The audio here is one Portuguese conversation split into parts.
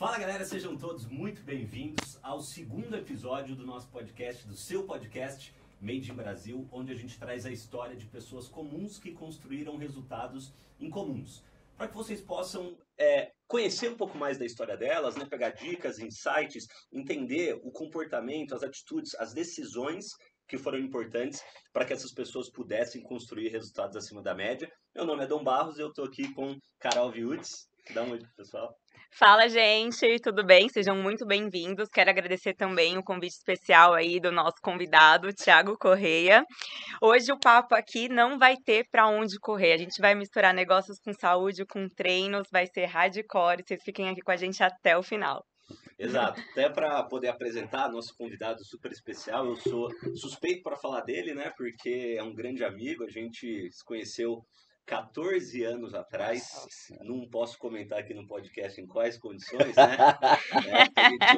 Fala galera, sejam todos muito bem-vindos ao segundo episódio do nosso podcast, do seu podcast Made in Brasil, onde a gente traz a história de pessoas comuns que construíram resultados incomuns. Para que vocês possam conhecer um pouco mais da história delas, né? Pegar dicas, insights, entender o comportamento, as atitudes, as decisões que foram importantes para que essas pessoas pudessem construir resultados acima da média. Meu nome é Dom Barros e eu estou aqui com Carol Viudes. Dá um oi pro pessoal. Fala, gente, tudo bem? Sejam muito bem-vindos. Quero agradecer também o convite especial aí do nosso convidado, Thiago Correia. Hoje o papo aqui não vai ter para onde correr. A gente vai misturar negócios com saúde, com treinos, vai ser hardcore. Vocês fiquem aqui com a gente até o final. Exato. Até para poder apresentar nosso convidado super especial, eu sou suspeito para falar dele, né? Porque é um grande amigo, a gente se conheceu 14 anos atrás. Não posso comentar aqui no podcast em quais condições, né?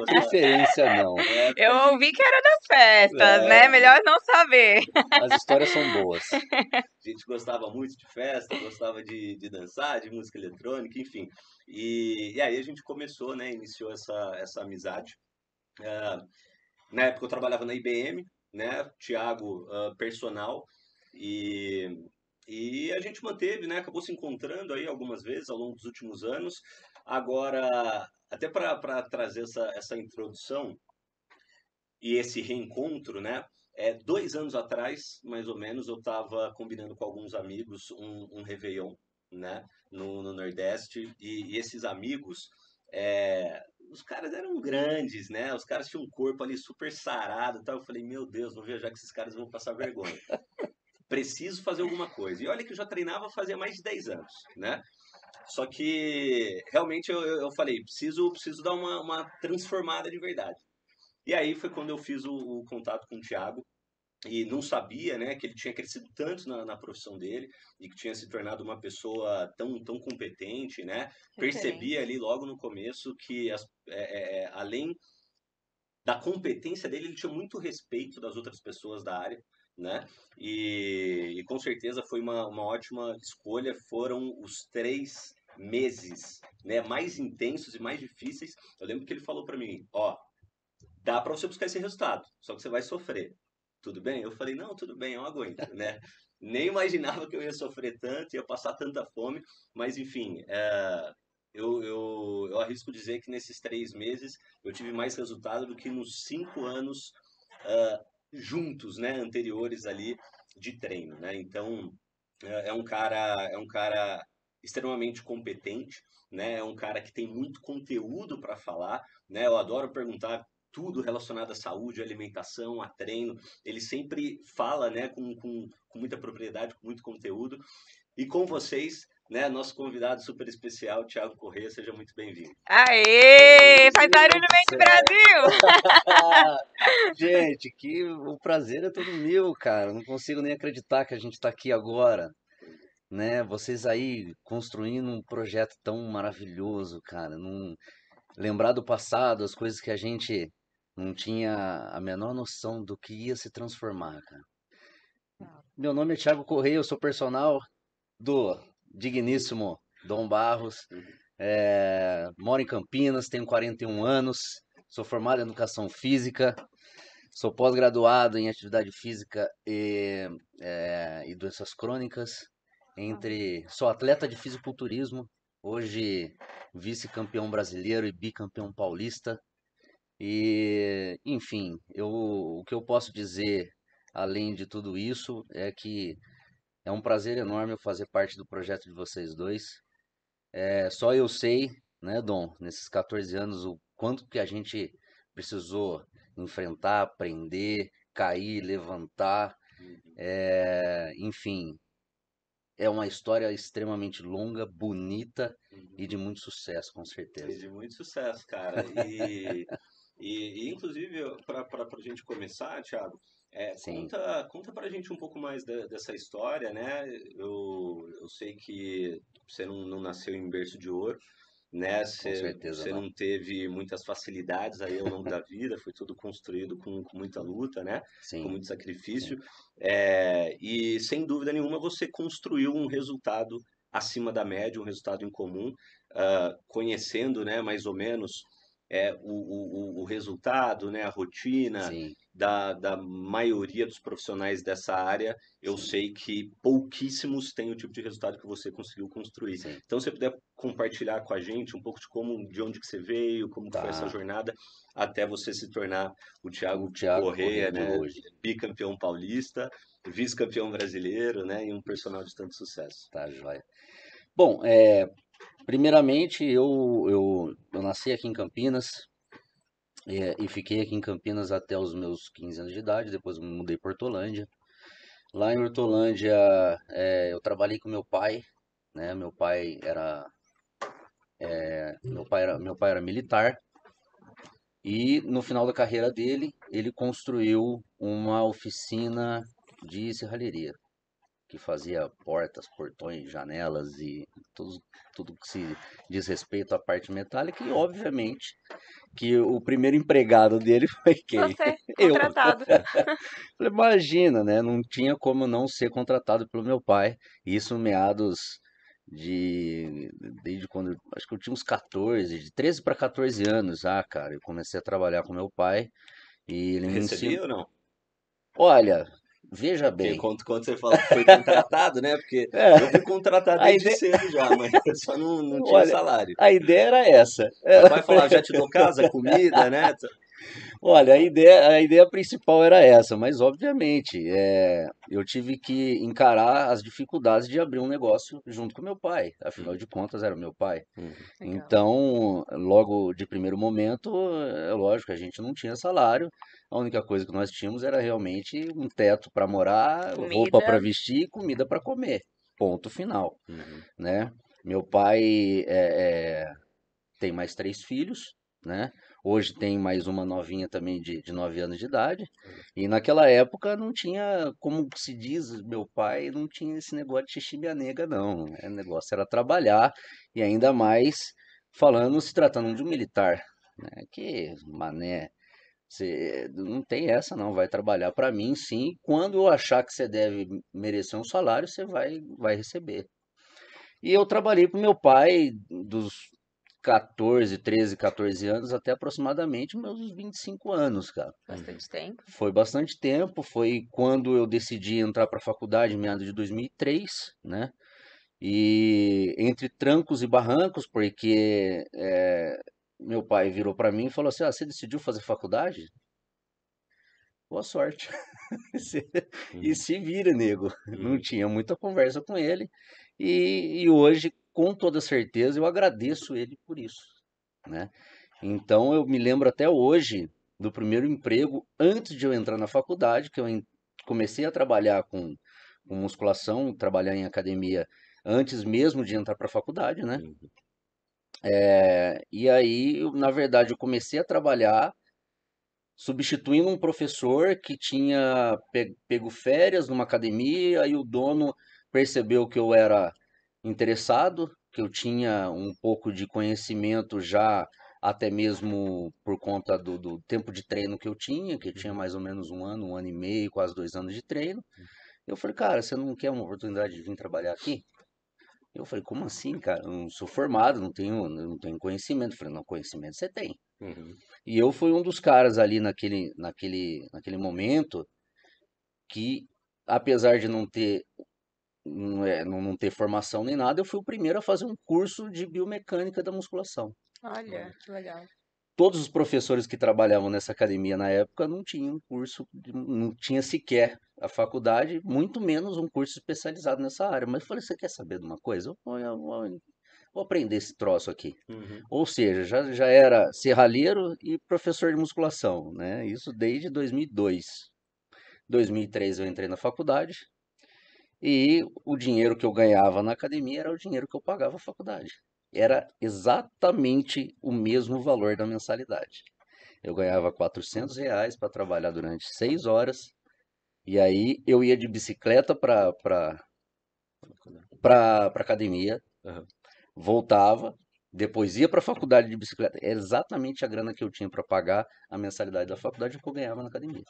Preferência não. Eu ouvi que era das festas, né? Melhor não saber. As histórias são boas. A gente gostava muito de festa, gostava de dançar, de música eletrônica, enfim. E aí a gente começou, né? Iniciou essa amizade. Na época eu trabalhava na IBM, né? Thiago, personal. E a gente manteve, né? Acabou se encontrando aí algumas vezes ao longo dos últimos anos. Agora, até para trazer essa introdução e esse reencontro, né? 2 anos atrás, mais ou menos, eu estava combinando com alguns amigos um Réveillon, né? No Nordeste. E esses amigos, os caras eram grandes, né? Os caras tinham um corpo ali super sarado e tal. Eu falei, meu Deus, vou viajar que esses caras vão passar vergonha. Preciso fazer alguma coisa. E olha que eu já treinava fazia mais de 10 anos, né? Só que realmente eu falei, preciso dar uma transformada de verdade. E aí foi quando eu fiz o contato com o Thiago e não sabia, né, que ele tinha crescido tanto na profissão dele e que tinha se tornado uma pessoa tão competente, né? Percebi ali logo no começo que além da competência dele, ele tinha muito respeito das outras pessoas da área, né? E com certeza foi uma ótima escolha. Foram os 3 meses, né, mais intensos e mais difíceis. Eu lembro que ele falou para mim, ó, dá para você buscar esse resultado, só que você vai sofrer. Tudo bem? Eu falei, não, tudo bem, eu aguento, né? Nem imaginava que eu ia sofrer tanto, ia passar tanta fome, mas enfim, eu arrisco dizer que nesses 3 meses eu tive mais resultado do que nos 5 anos juntos, né, anteriores ali de treino, né? Então, é um cara extremamente competente, né? É um cara que tem muito conteúdo para falar, né? Eu adoro perguntar tudo relacionado à saúde, à alimentação, a treino. Ele sempre fala, né, com muita propriedade, com muito conteúdo. E com vocês, né, nosso convidado super especial, Thiago Correia, seja muito bem-vindo. Aê! Faz barulho no meio do Brasil! Gente, o prazer é todo meu, cara. Não consigo nem acreditar que a gente está aqui agora, né? Vocês aí construindo um projeto tão maravilhoso, cara. Lembrar do passado, as coisas que a gente não tinha a menor noção do que ia se transformar, cara. Meu nome é Thiago Correia, eu sou personal do digníssimo Dom Barros. Moro em Campinas, tenho 41 anos, sou formado em Educação Física, sou pós-graduado em Atividade Física e Doenças Crônicas. Sou atleta de fisiculturismo, hoje vice-campeão brasileiro e bicampeão paulista. E, enfim, o que eu posso dizer, além de tudo isso, é que é um prazer enorme eu fazer parte do projeto de vocês dois. Só eu sei, né, Dom, nesses 14 anos, o quanto que a gente precisou enfrentar, aprender, cair, levantar. Enfim, é uma história extremamente longa, bonita e de muito sucesso, com certeza. E de muito sucesso, cara. E inclusive, para a gente começar, Thiago, conta pra gente um pouco mais dessa história, né? Eu sei que você não nasceu em berço de ouro, né? Com certeza Você não. não teve muitas facilidades aí ao longo da vida, foi tudo construído com muita luta, né? Sim. Com muito sacrifício. E sem dúvida nenhuma você construiu um resultado acima da média, um resultado em comum, conhecendo, né, mais ou menos o resultado, né, a rotina Sim, da maioria dos profissionais dessa área, eu sim, sei que pouquíssimos têm o tipo de resultado que você conseguiu construir. sim. Então, se você puder compartilhar com a gente um pouco de onde que você veio, como que foi essa Tá. jornada, até você se tornar o O Thiago Thiago Correia Correia, de né, hoje. bicampeão paulista, vice-campeão brasileiro, né, e um personal de tanto sucesso. Tá, joia. Bom, primeiramente eu nasci aqui em Campinas, e fiquei aqui em Campinas até os meus 15 anos de idade, depois me mudei para Hortolândia. Lá em Hortolândia, eu trabalhei com meu pai, né? Meu pai era militar e no final da carreira dele, ele construiu uma oficina de serralheria, que fazia portas, portões, janelas e tudo que se diz respeito à parte metálica. E obviamente que o primeiro empregado dele foi quem? Você, Eu. contratado. Falei, imagina, né? Não tinha como não ser contratado pelo meu pai. Isso meados de desde quando, acho que eu tinha uns 14, de 13 para 14 anos já, cara. Eu comecei a trabalhar com meu pai e ele me ensinou. Recebia ou não? Olha, veja Porque bem. quando você fala que foi contratado, né? Porque É, eu fui contratado a desde ideia, cedo já, mas eu só não tinha olha, salário. a ideia era essa. Meu pai falava, já te dou casa, comida, né? Olha, a ideia principal era essa, mas obviamente eu tive que encarar as dificuldades de abrir um negócio junto com meu pai. Afinal Uhum, de contas, era meu pai. uhum, Legal. Então, logo de primeiro momento, é lógico, a gente não tinha salário. A única coisa que nós tínhamos era realmente um teto para morar, roupa para Comida, vestir e comida para comer. Ponto final, uhum, né? Meu pai tem mais 3 filhos, né? Hoje tem mais uma novinha também de 9 anos de idade. E naquela época não tinha, como se diz, meu pai não tinha esse negócio de xixi-minha-nega, não. O negócio era trabalhar, e ainda mais falando, se tratando de um militar, né? Que mané, você não tem essa não, vai trabalhar para mim sim. Quando eu achar que você deve merecer um salário, você vai receber. E eu trabalhei para o meu pai dos 14, 13, 14 anos até aproximadamente meus 25 anos, cara. uhum. bastante tempo. Foi bastante tempo, foi quando eu decidi entrar para a faculdade em meados de 2003, né? E entre trancos e barrancos, porque meu pai virou para mim e falou assim: você decidiu fazer faculdade? Boa sorte. Se- E Uhum, se vira, nego. Não uhum, tinha muita conversa com ele. E hoje, com toda certeza, eu agradeço ele por isso, né? Então, eu me lembro até hoje do primeiro emprego antes de eu entrar na faculdade, que comecei a trabalhar com musculação, trabalhar em academia antes mesmo de entrar para a faculdade, né? uhum, E aí, na verdade, eu comecei a trabalhar substituindo um professor que tinha pego férias numa academia, e o dono percebeu que eu era interessado, que eu tinha um pouco de conhecimento já, até mesmo por conta do tempo de treino que que eu tinha uhum. mais ou menos um ano e meio, quase 2 anos de treino. Eu falei, cara, você não quer uma oportunidade de vir trabalhar aqui? Eu falei, como assim, cara? Eu não sou formado, não tenho conhecimento. Eu falei, não, conhecimento você tem. Uhum. E eu fui um dos caras ali naquele momento que, apesar de não ter formação nem nada, eu fui o primeiro a fazer um curso de biomecânica da musculação. Olha, Olha. que legal. Todos os professores que trabalhavam nessa academia na época não tinham curso, não tinha sequer a faculdade, muito menos um curso especializado nessa área. Mas eu falei, você quer saber de uma coisa? Eu vou aprender esse troço aqui. Uhum. Ou seja, já era serralheiro e professor de musculação, né? Isso desde 2002. 2003 eu entrei na faculdade e o dinheiro que eu ganhava na academia era o dinheiro que eu pagava a faculdade. Era exatamente o mesmo valor da mensalidade. Eu ganhava R$ 400 para trabalhar durante 6 horas, e aí eu ia de bicicleta para academia, Aham. voltava, depois ia para a faculdade de bicicleta. Era exatamente a grana que eu tinha para pagar a mensalidade da faculdade que eu ganhava na academia.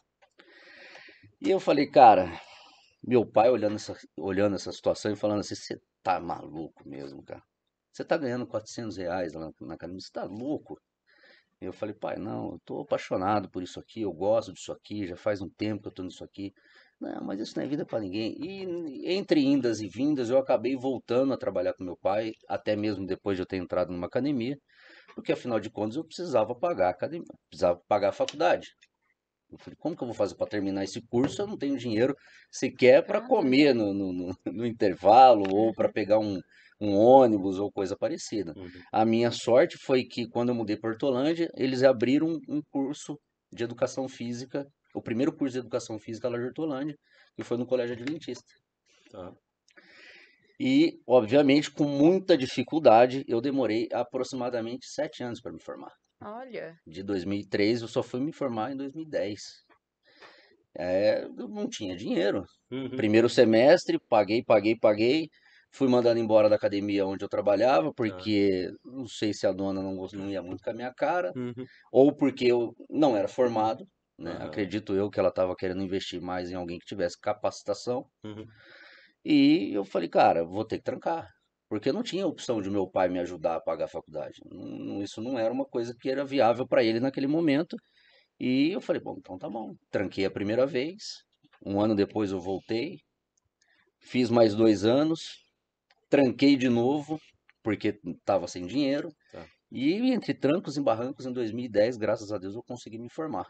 E eu falei, cara, meu pai olhando essa situação e falando assim, você tá maluco mesmo, cara? Você tá ganhando R$ 400 lá na academia, você tá louco? Eu falei, pai, não, eu tô apaixonado por isso aqui, eu gosto disso aqui, já faz um tempo que eu tô nisso aqui. Não, mas isso não é vida para ninguém. E entre indas e vindas, eu acabei voltando a trabalhar com meu pai, até mesmo depois de eu ter entrado numa academia, porque afinal de contas eu precisava pagar a academia, precisava pagar a faculdade. Eu falei, como que eu vou fazer para terminar esse curso? Eu não tenho dinheiro sequer para Ah, comer no intervalo ou para pegar um ônibus ou coisa parecida. Uhum. A minha sorte foi que quando eu mudei para Hortolândia, eles abriram um curso de educação física, o primeiro curso de educação física lá de Hortolândia, que foi no Colégio Adventista. Tá. E, obviamente, com muita dificuldade, eu demorei aproximadamente 7 anos para me formar. olha. De 2003, eu só fui me formar em 2010. Eu não tinha dinheiro. Uhum. Primeiro semestre, paguei. Fui mandado embora da academia onde eu trabalhava, Tá. porque não sei se a dona não ia muito com a minha cara, Uhum. ou porque eu não era formado, né? Aham. Acredito eu que ela estava querendo investir mais em alguém que tivesse capacitação. Uhum. E eu falei, cara, vou ter que trancar. Porque não tinha opção de meu pai me ajudar a pagar a faculdade. Isso não era uma coisa que era viável para ele naquele momento. E eu falei, bom, então tá bom. Tranquei a primeira vez. Um ano depois eu voltei. Fiz mais 2 anos. Tranquei de novo, porque estava sem dinheiro. Tá. E entre trancos e barrancos, em 2010, graças a Deus, eu consegui me formar.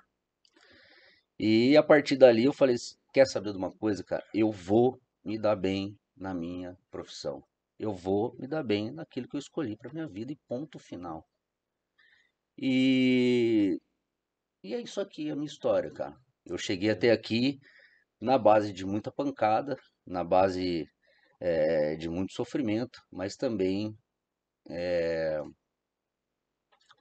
E a partir dali eu falei, quer saber de uma coisa, cara? Eu vou me dar bem na minha profissão. Eu vou me dar bem naquilo que eu escolhi para minha vida e ponto final. E, e é isso aqui, a minha história, cara. Eu cheguei até aqui na base de muita pancada, na base de muito sofrimento, mas também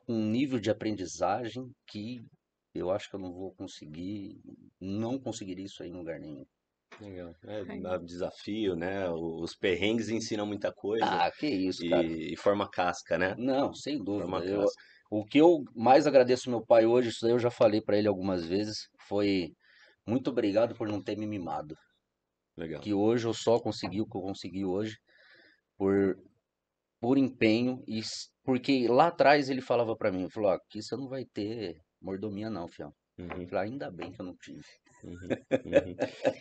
um nível de aprendizagem que eu acho que eu não vou conseguir, não conseguiria isso aí em lugar nenhum. Legal. Ai, Desafio, né? Os perrengues ensinam muita coisa Ah, que isso, cara. e forma casca, né? Não, sem dúvida. Forma casca. O que eu mais agradeço ao meu pai hoje, isso daí eu já falei para ele algumas vezes, foi muito obrigado por não ter me mimado. Legal. Que hoje eu só consegui o que eu consegui hoje por, por empenho e porque lá atrás ele falava para mim, ele falou, ó, aqui você não vai ter mordomia não, fião. Eu Uhum. falei, ainda bem que eu não tive. Uhum. Uhum.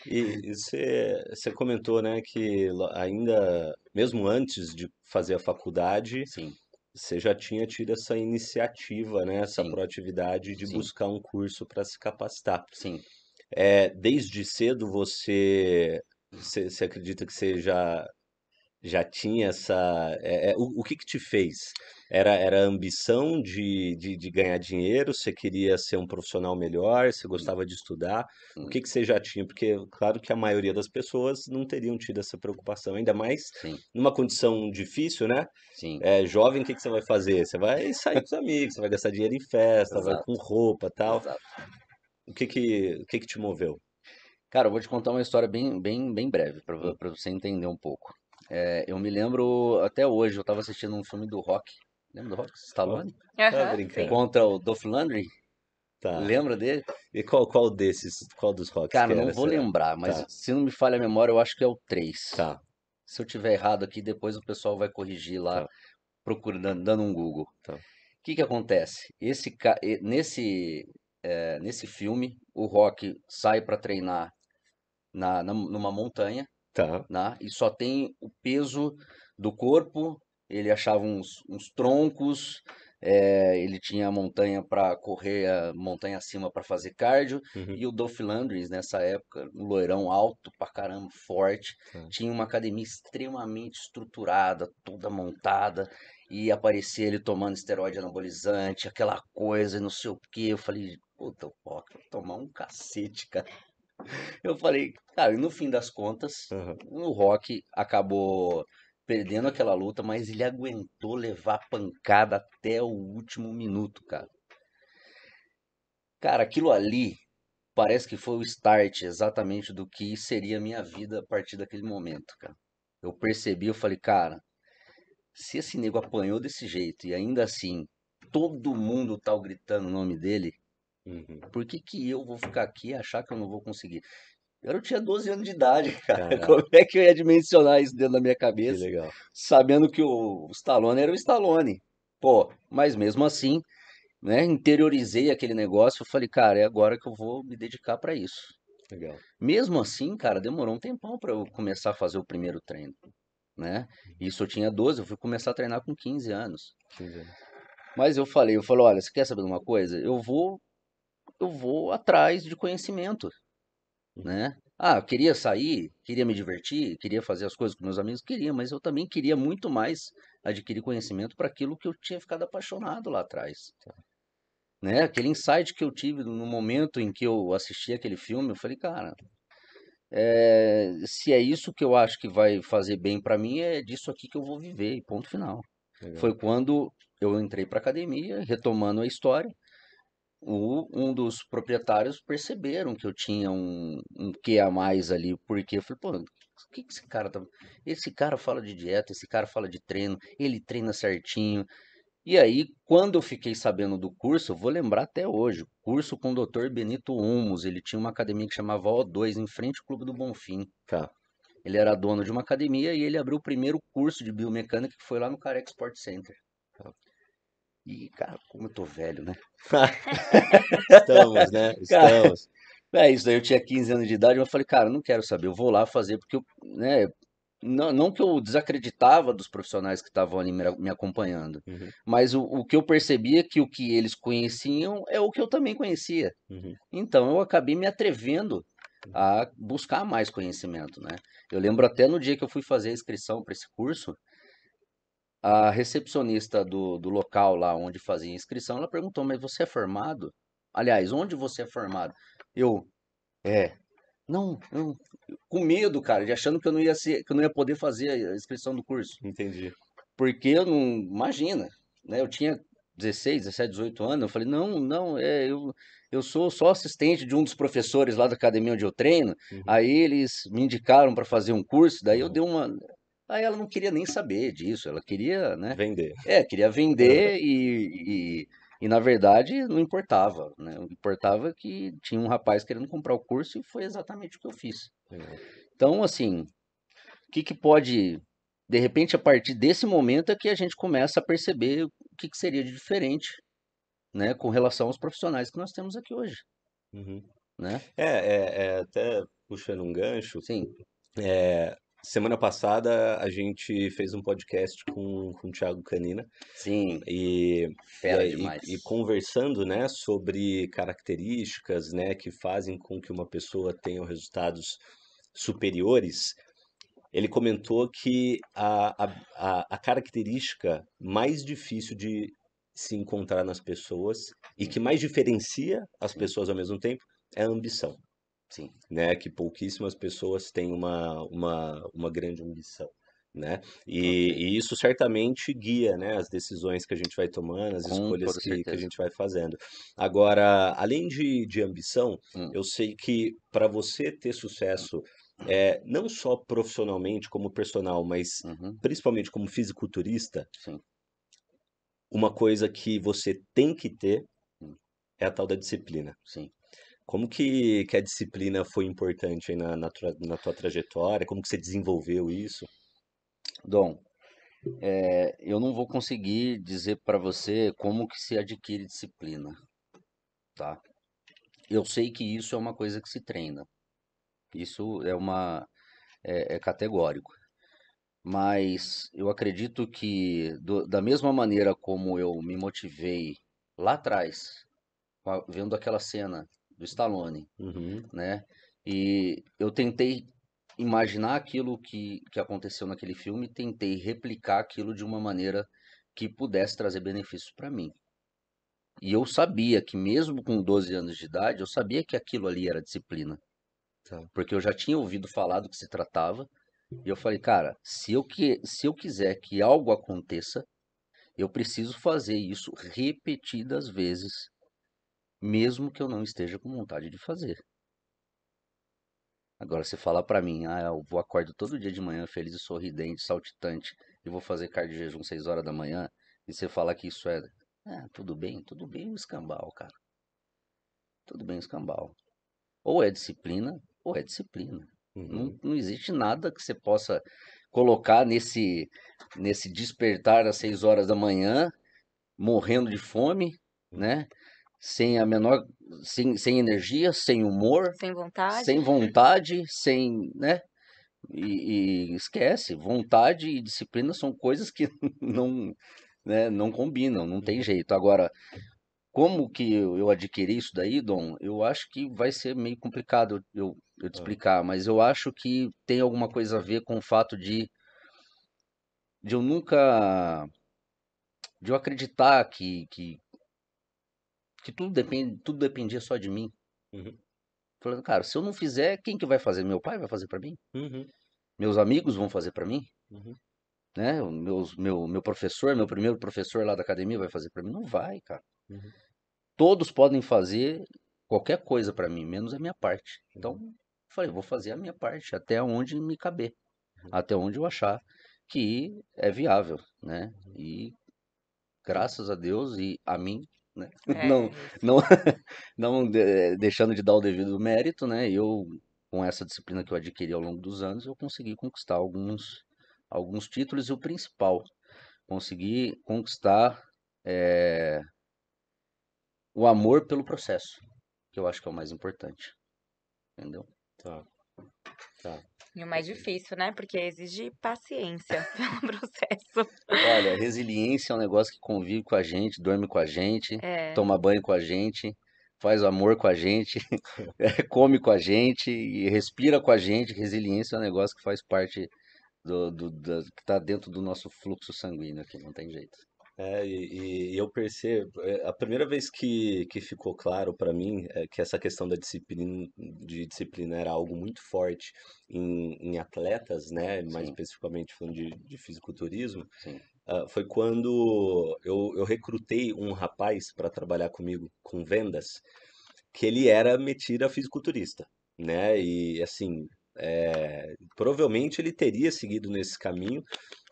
E você comentou, né, que ainda, mesmo antes de fazer a faculdade, Sim, você já tinha tido essa iniciativa, né, essa sim, proatividade de sim, buscar um curso para se capacitar. sim. Desde cedo você acredita que você já tinha essa. O que que te fez? Era a ambição de ganhar dinheiro? Você queria ser um profissional melhor? Você Hum, gostava de estudar? O hum, que que você já tinha? Porque, claro que a maioria das pessoas não teriam tido essa preocupação, ainda mais sim, numa condição difícil, né? sim, Jovem, o que que você vai fazer? Você vai sair com os amigos, você vai gastar dinheiro em festa, vai com exato, roupa, tal. exato. O que que te moveu? Cara, eu vou te contar uma história bem breve, Hum. para você entender um pouco. Eu me lembro até hoje, eu estava assistindo um filme do Rock. Lembra do Rock? Ó, Stallone? tá aham, sim. brincando. Contra o Dolph Lundgren. Tá. Lembra dele? E qual dos rocks que Cara, não era, vou será? lembrar, mas Tá, se não me falha a memória, eu acho que é o 3. tá, Se eu tiver errado aqui, depois o pessoal vai corrigir lá, tá, procurando, dando um Google. tá, O que que acontece? Nesse filme, o Rock sai para treinar numa montanha, tá. né? E só tem o peso do corpo. Ele achava uns troncos, ele tinha a montanha para correr, a montanha acima para fazer cardio. Uhum, E o Dolph Lundgren, nessa época, um loirão alto pra caramba, forte, tá. tinha uma academia extremamente estruturada, toda montada. E aparecia ele tomando esteroide anabolizante, aquela coisa, e não sei o que. Eu falei, puta, o Rock vai tomar um cacete, cara. Eu falei, cara, e no fim das contas, Aham. o Rock acabou perdendo aquela luta, mas ele aguentou levar pancada até o último minuto, cara. Cara, aquilo ali parece que foi o start exatamente do que seria a minha vida a partir daquele momento, cara. Eu percebi, eu falei, cara, se esse nego apanhou desse jeito e ainda assim todo mundo tá gritando o nome dele, Uhum. por que que eu vou ficar aqui e achar que eu não vou conseguir? Eu tinha 12 anos de idade, cara. Caraca, Como é que eu ia dimensionar isso dentro da minha que cabeça, legal. sabendo que o Stallone era o Stallone? Pô, mas mesmo assim, né? Interiorizei aquele negócio, eu falei, cara, é agora que eu vou me dedicar para isso. Legal. Mesmo assim, cara, demorou um tempão para eu começar a fazer o primeiro treino, né? Isso eu tinha 12, eu fui começar a treinar com 15 anos. 15 anos. Mas eu falei, olha, você quer saber de uma coisa? Eu vou atrás de conhecimento, né? Ah, eu queria sair, queria me divertir, queria fazer as coisas com meus amigos, queria, mas eu também queria muito mais adquirir conhecimento para aquilo que eu tinha ficado apaixonado lá atrás, né? Aquele insight que eu tive no momento em que eu assisti aquele filme, eu falei, cara, se é isso que eu acho que vai fazer bem para mim, é disso aqui que eu vou viver, e ponto final. Legal. Foi quando eu entrei para academia, retomando a história. Um dos proprietários perceberam que eu tinha um quê a mais ali, porque eu falei, pô, o que que esse cara tá. Esse cara fala de dieta, esse cara fala de treino, ele treina certinho. E aí, quando eu fiquei sabendo do curso, eu vou lembrar até hoje, curso com o Dr. Benito Humos, ele tinha uma academia que chamava O2, em frente ao Clube do Bonfim. Tá. Ele era dono de uma academia e ele abriu o primeiro curso de biomecânica que foi lá no Carex Sport Center. E, cara, como eu tô velho, né? Estamos, né? Cara, Estamos. isso daí eu tinha 15 anos de idade, eu falei, cara, eu não quero saber, eu vou lá fazer, porque eu, né, não que eu desacreditava dos profissionais que estavam ali me acompanhando, Uhum, mas o que eu percebia é que o que eles conheciam é o que eu também conhecia. uhum, Então eu acabei me atrevendo a buscar mais conhecimento, né? Eu lembro até no dia que eu fui fazer a inscrição para esse curso, a recepcionista do local lá onde fazia a inscrição, ela perguntou, mas você é formado? Aliás, onde você é formado? Eu, é. Não, não, com medo, cara, de achando que eu não ia ser, que eu não ia poder fazer a inscrição do curso. entendi. Porque eu não, imagina, né? Eu tinha 16, 17, 18 anos, eu falei, não, não, eu sou só assistente de um dos professores lá da academia onde eu treino. Uhum, Aí eles me indicaram para fazer um curso, daí eu uhum. dei uma. Aí ela não queria nem saber disso, ela queria, né? Vender. Queria vender e na verdade não importava, né? O que importava é que tinha um rapaz querendo comprar o curso e foi exatamente o que eu fiz. Legal. Então, assim, o que que pode, de repente, a partir desse momento é que a gente começa a perceber o que que seria de diferente, né, com relação aos profissionais que nós temos aqui hoje, Uhum. né? Até puxando um gancho, Sim, semana passada a gente fez um podcast com o Thiago Canina sim, e, fera demais. e conversando, né, sobre características, né, que fazem com que uma pessoa tenha resultados superiores. Ele comentou que a característica mais difícil de se encontrar nas pessoas e Sim, que mais diferencia as sim, pessoas ao mesmo tempo é a ambição, sim, né? Que pouquíssimas pessoas têm uma grande ambição, né? ok, E isso certamente guia, né, as decisões que a gente vai tomando, as com escolhas toda que a certeza. gente vai fazendo. Agora, além de ambição, Hum, eu sei que para você ter sucesso, não só profissionalmente como personal, mas uhum, principalmente como fisiculturista, sim, uma coisa que você tem que ter hum, é a tal da disciplina. sim. Como que a disciplina foi importante aí na tua trajetória? Como que você desenvolveu isso? Dom, eu não vou conseguir dizer para você como que se adquire disciplina, tá? Eu sei que isso é uma coisa que se treina. Isso é categórico. Mas eu acredito que da mesma maneira como eu me motivei lá atrás, vendo aquela cena do Stallone, Uhum, né? E eu tentei imaginar aquilo que aconteceu naquele filme, e tentei replicar aquilo de uma maneira que pudesse trazer benefícios para mim. E eu sabia que mesmo com 12 anos de idade, eu sabia que aquilo ali era disciplina, tá. porque eu já tinha ouvido falar do que se tratava. E eu falei, cara, se eu quiser que algo aconteça, eu preciso fazer isso repetidas vezes, mesmo que eu não esteja com vontade de fazer. Agora, você falar pra mim, eu vou acordo todo dia de manhã feliz e sorridente, saltitante, e vou fazer cardio de jejum 6 horas da manhã, e você falar que isso tudo bem o escambau, cara. Tudo bem o escambau. Ou é disciplina, ou é disciplina. Não, Uhum, não existe nada que você possa colocar nesse despertar às 6 horas da manhã, morrendo de fome, né? Sem a menor, sem energia, sem humor, Sem vontade. sem vontade, sem, né? E esquece, vontade e disciplina são coisas que não, né, não combinam, não tem Uhum. jeito. Agora, como que eu adquiri isso daí, Dom? Eu acho que vai ser meio complicado eu te Ah, explicar, mas eu acho que tem alguma coisa a ver com o fato de eu nunca, de eu acreditar que tudo dependia só de mim. uhum, Falando, cara, se eu não fizer, quem que vai fazer? Meu pai vai fazer pra mim? uhum, Meus amigos vão fazer pra mim? uhum, Né? Meu professor, meu primeiro professor lá da academia vai fazer pra mim? Não vai, cara. uhum, Todos podem fazer qualquer coisa pra mim, menos a minha parte. Então, uhum, eu falei, vou fazer a minha parte até onde me caber, uhum, até onde eu achar que é viável, né? E graças a Deus e a mim, né? Não, É, isso. não, não deixando de dar o devido mérito, né? Eu, com essa disciplina que eu adquiri ao longo dos anos, eu consegui conquistar alguns títulos e o principal, consegui conquistar o amor pelo processo, que eu acho que é o mais importante, entendeu? tá, tá. E o mais difícil, né? Porque exige paciência pelo processo. Olha, resiliência é um negócio que convive com a gente, dorme com a gente, É. toma banho com a gente, faz amor com a gente, come com a gente e respira com a gente. Resiliência é um negócio que faz parte que está dentro do nosso fluxo sanguíneo aqui, não tem jeito. E eu percebo, a primeira vez que ficou claro para mim é que essa questão da disciplina era algo muito forte em atletas, né, mais Sim, especificamente falando de fisiculturismo, sim, foi quando eu recrutei um rapaz para trabalhar comigo com vendas, que ele era metido a fisiculturista, né, e assim, provavelmente ele teria seguido nesse caminho,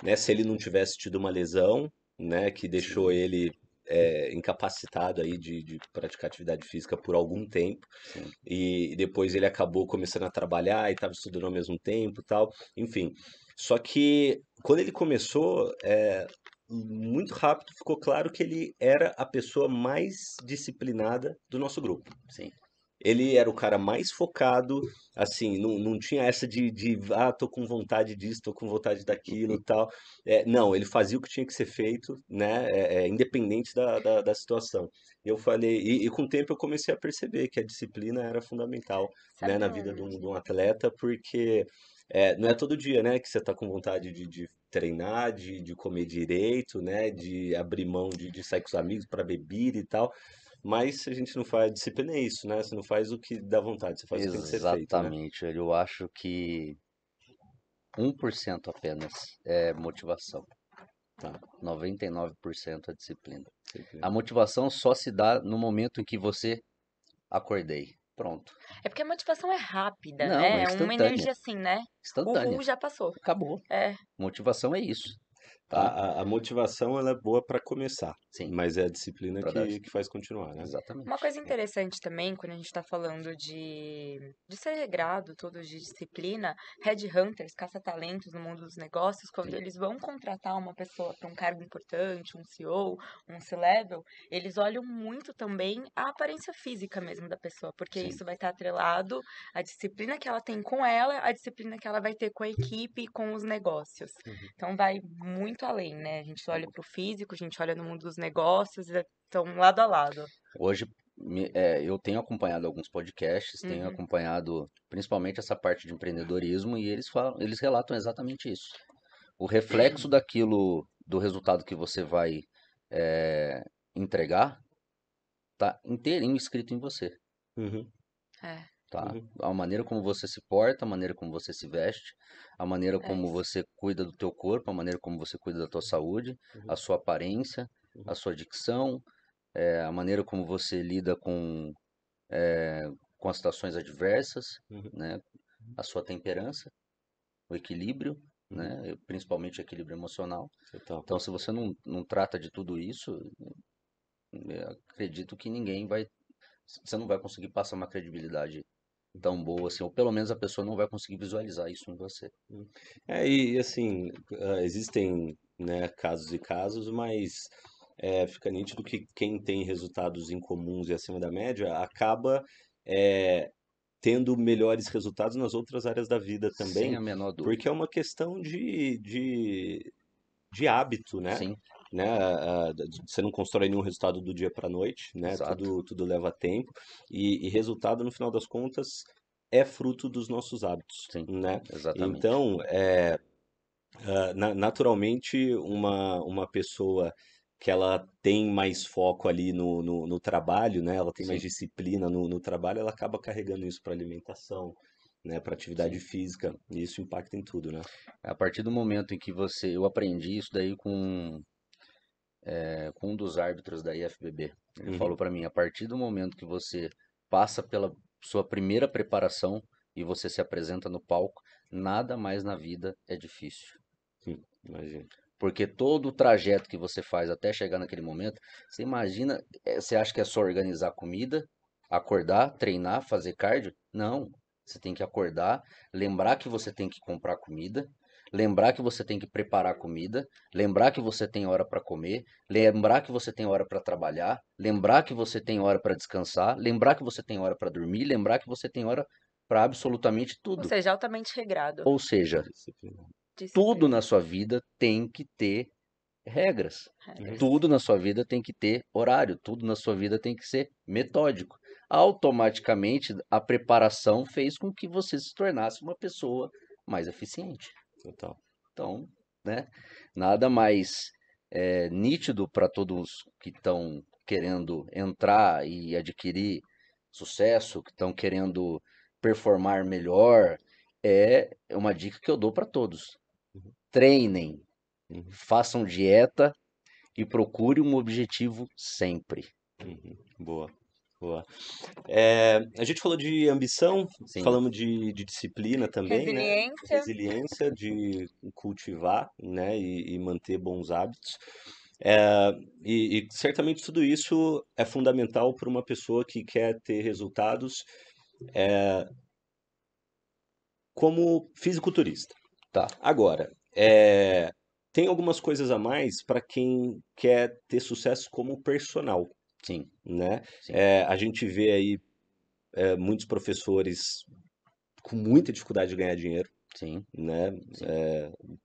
né, se ele não tivesse tido uma lesão, né, que deixou sim, ele incapacitado aí de praticar atividade física por algum tempo, sim. e depois ele acabou começando a trabalhar e estava estudando ao mesmo tempo, e tal, enfim. Só que quando ele começou, muito rápido ficou claro que ele era a pessoa mais disciplinada do nosso grupo. Sim. Ele era o cara mais focado, assim, não tinha essa tô com vontade disso, tô com vontade daquilo e tal. Não, ele fazia o que tinha que ser feito, né, independente da situação. Eu falei, e com o tempo eu comecei a perceber que a disciplina era fundamental, né, Sabe na vida um. de um atleta, porque não é todo dia, né, que você tá com vontade de treinar, de comer direito, né, de abrir mão de sair com os amigos para bebida e tal. Mas se a gente não faz, disciplina é isso, né? Você não faz o que dá vontade, você faz o que tem que ser feito, né? Exatamente, velho. Eu acho que 1% apenas é motivação. Tá, 99% é disciplina. A disciplina. motivação só se dá no momento em que você acordei. Pronto. É porque a motivação é rápida, Não, é né? É uma instantânea. energia assim, né? Instantânea. Uhul, já passou. Acabou. É. Motivação é isso, tá? A motivação ela é boa para começar, Sim, mas é a disciplina para dar. que faz continuar, né? Uma Exatamente. coisa interessante também, quando a gente está falando de ser regrado, tudo de disciplina, headhunters, caça-talentos no mundo dos negócios, quando Sim, eles vão contratar uma pessoa para um cargo importante, um CEO, um C-level, eles olham muito também a aparência física mesmo da pessoa, porque sim. isso vai estar atrelado à disciplina que ela tem com ela, à disciplina que ela vai ter com a equipe e com os negócios. Uhum. Então vai muito além, né? A gente olha para o físico, a gente olha no mundo dos negócios, estão lado a lado. Hoje eu tenho acompanhado alguns podcasts, tenho Uhum. acompanhado principalmente essa parte de empreendedorismo e eles falam, eles relatam exatamente isso. O reflexo daquilo, do resultado que você vai é, entregar, tá inteirinho escrito em você, Uhum. É, tá? Uhum. A maneira como você se porta, a maneira como você se veste, a maneira é como isso. você cuida do teu corpo, a maneira como você cuida da tua saúde, a Uhum. sua aparência, a Uhum. sua dicção, a maneira como você lida com as situações adversas, Uhum. né? A sua temperança, o equilíbrio, Uhum. né? Principalmente o equilíbrio emocional. Total. Então, se você não trata de tudo isso, acredito que você não vai conseguir passar uma credibilidade tão boa assim, ou pelo menos a pessoa não vai conseguir visualizar isso em você. Uhum. E assim, existem, né, casos e casos, mas fica nítido que quem tem resultados incomuns e acima da média acaba é, tendo melhores resultados nas outras áreas da vida Sem também, a menor porque é dúvida. uma questão de hábito, né? Sim, Você não constrói nenhum resultado do dia para a noite, né? exato. Tudo leva tempo e resultado, no final das contas, é fruto dos nossos hábitos, Sim, né? exatamente. Então, naturalmente, uma pessoa que ela tem mais foco ali no trabalho, né? Ela tem mais Sim, disciplina no trabalho, ela acaba carregando isso para alimentação, né? Para atividade sim, física, sim. e isso impacta em tudo, né? A partir do momento em que eu aprendi isso daí com um dos árbitros da IFBB. Ele falou Uhum, para mim, a partir do momento que você passa pela sua primeira preparação e você se apresenta no palco, nada mais na vida é difícil. imagina. Porque todo o trajeto que você faz até chegar naquele momento, você imagina, você acha que é só organizar comida, acordar, treinar, fazer cardio? Não. Você tem que acordar, lembrar que você tem que comprar comida, lembrar que você tem que preparar comida, lembrar que você tem hora para comer, lembrar que você tem hora para trabalhar, lembrar que você tem hora para descansar, lembrar que você tem hora para dormir, lembrar que você tem hora para absolutamente Ou tudo. seja, altamente regrado. Ou seja, Disciplina. tudo Disciplina, na sua vida tem que ter regras. Uhum. regras. Tudo na sua vida tem que ter horário, tudo na sua vida tem que ser metódico. Automaticamente, a preparação fez com que você se tornasse uma pessoa mais eficiente. Total. Então, né, nada mais nítido para todos que estão querendo entrar e adquirir sucesso, que estão querendo performar melhor, é uma dica que eu dou para todos. Uhum, Treinem, uhum, façam dieta e procure um objetivo sempre. uhum. Boa, boa. A gente falou de ambição, Sim, falamos de disciplina também, né? Resiliência. Resiliência, de cultivar, né? E manter bons hábitos. É, e certamente tudo isso é fundamental para uma pessoa que quer ter resultados como fisiculturista. tá. Agora, tem algumas coisas a mais para quem quer ter sucesso como personal, Sim, né? sim, A gente vê aí muitos professores com muita dificuldade de ganhar dinheiro, sim, né? sim,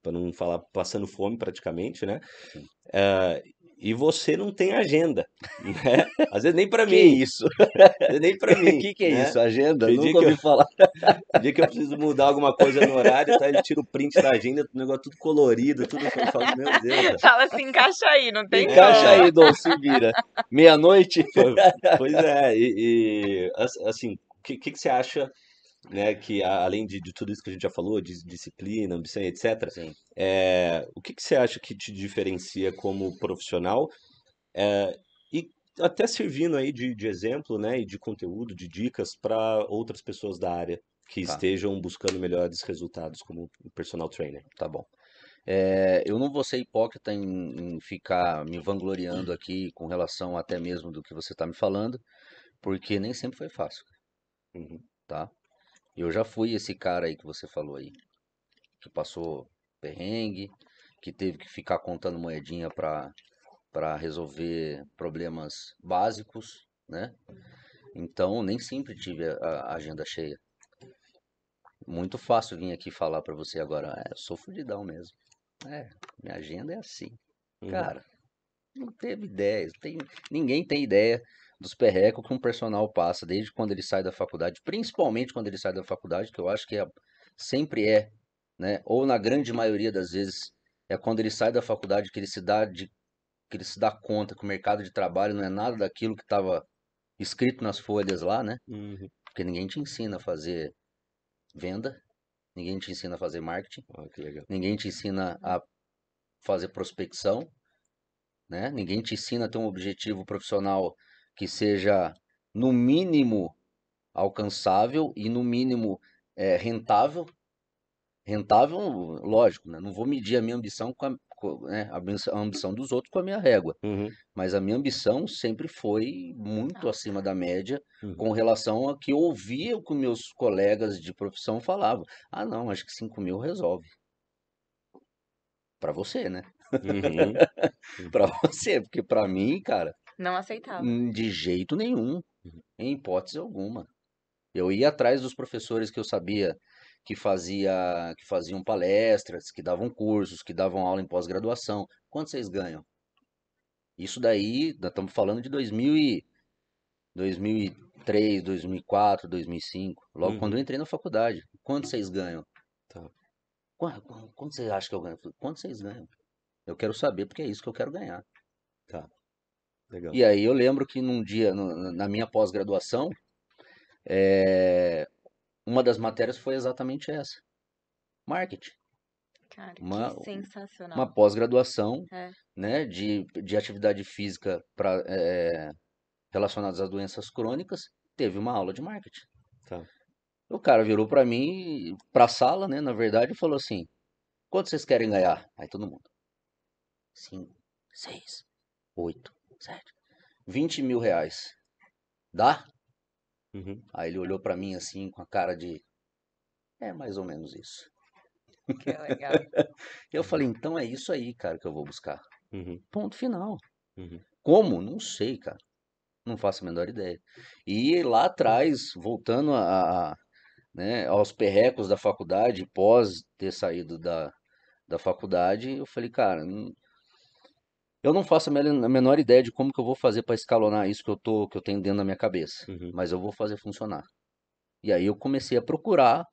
Para não falar passando fome praticamente, né? sim. É, e você não tem agenda, né? Às vezes nem para Que mim, isso? às vezes nem para mim, Que é né? isso? Agenda? Tem dia Nunca que eu, ouvi falar. tem dia que eu preciso mudar alguma coisa no horário, tá? Ele tira o print da agenda, o negócio tudo colorido, tudo assim, eu falo, meu Deus, velho. Fala assim, encaixa aí, não tem Encaixa como. aí, Dom, se vira. Meia-noite? Po- Pois é, assim, o que você acha, né, que além de tudo isso que a gente já falou, de disciplina, ambição, etc., Sim, o que você acha que te diferencia como profissional e até servindo aí de exemplo, né, e de conteúdo, de dicas para outras pessoas da área que tá, estejam buscando melhores resultados como personal trainer? tá bom. Eu não vou ser hipócrita em ficar me vangloriando aqui com relação até mesmo do que você está me falando, porque nem sempre foi fácil, Uhum, tá? Eu já fui esse cara aí que você falou aí, que passou perrengue, que teve que ficar contando moedinha para resolver problemas básicos, né? Então, nem sempre tive a agenda cheia. Muito fácil vir aqui falar para você agora, eu sou fudidão mesmo. Minha agenda é assim. uhum, Cara, não teve ideia, ninguém tem ideia dos perrecos que um personal passa desde quando ele sai da faculdade, principalmente quando ele sai da faculdade, que eu acho que sempre é, né? Ou na grande maioria das vezes é quando ele sai da faculdade que ele se dá conta que o mercado de trabalho não é nada daquilo que estava escrito nas folhas lá, né? uhum. Porque ninguém te ensina a fazer venda, ninguém te ensina a fazer marketing, Ah, que legal. ninguém te ensina a fazer prospecção, né? Ninguém te ensina a ter um objetivo profissional que seja no mínimo alcançável e no mínimo rentável. Rentável, lógico, né? Não vou medir a minha ambição né, a ambição dos outros com a minha régua. Uhum, Mas a minha ambição sempre foi muito Alta. acima da média uhum. com relação a que eu ouvia o que meus colegas de profissão falavam. Ah, não, acho que 5 mil resolve. Pra você, né? Uhum. Pra você, porque pra mim, cara, Não aceitava. de jeito nenhum, Uhum. em hipótese alguma. Eu ia atrás dos professores que eu sabia que faziam palestras, que davam cursos, que davam aula em pós-graduação. Quanto vocês ganham? Isso daí, nós estamos falando de 2003, 2004, 2005, logo quando eu Uhum. entrei na faculdade. Quanto vocês ganham? Tá. Quanto vocês acham que eu ganho? Eu falei, quanto vocês ganham? Eu quero saber porque é isso que eu quero ganhar. Tá. Legal. E aí eu lembro que num dia, na minha pós-graduação, uma das matérias foi exatamente essa. Marketing. Cara, que Uma, uma sensacional. pós-graduação, É. né, de atividade física relacionadas às doenças crônicas, teve uma aula de marketing. Tá. O cara virou pra mim, pra sala, né, na verdade, e falou assim, quanto vocês querem ganhar? Aí todo mundo, 5, 6, 8, 7, 20 mil reais. Dá? Uhum. Aí ele olhou pra mim assim, com a cara de, é mais ou menos isso. Que legal. Eu falei, então é isso aí, cara, que eu vou buscar. Uhum. Ponto final. Uhum. Como? Não sei, cara. Não faço a menor ideia. E lá atrás, voltando né, aos perrecos da faculdade, pós ter saído da faculdade, eu falei, cara, eu não faço a menor ideia de como que eu vou fazer para escalonar isso que eu tenho dentro da minha cabeça, Uhum. mas eu vou fazer funcionar. E aí eu comecei a procurar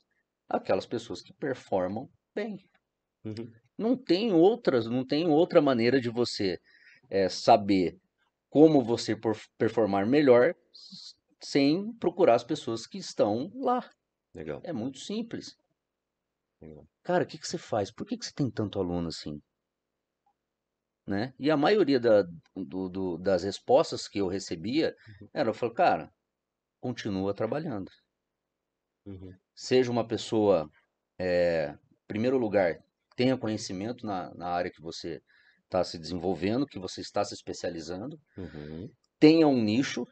aquelas pessoas que performam bem. Uhum. Não tem outra maneira de você saber como você performar melhor sem procurar as pessoas que estão lá. Legal. É muito simples. Legal. Cara, o que que você faz? Por que que você tem tanto aluno assim? Né? E a maioria das respostas que eu recebia era, eu falo, cara, continua trabalhando. Uhum. Seja uma pessoa, em primeiro lugar, tenha conhecimento na área que você está se desenvolvendo, que você está se especializando, Uhum. tenha um nicho,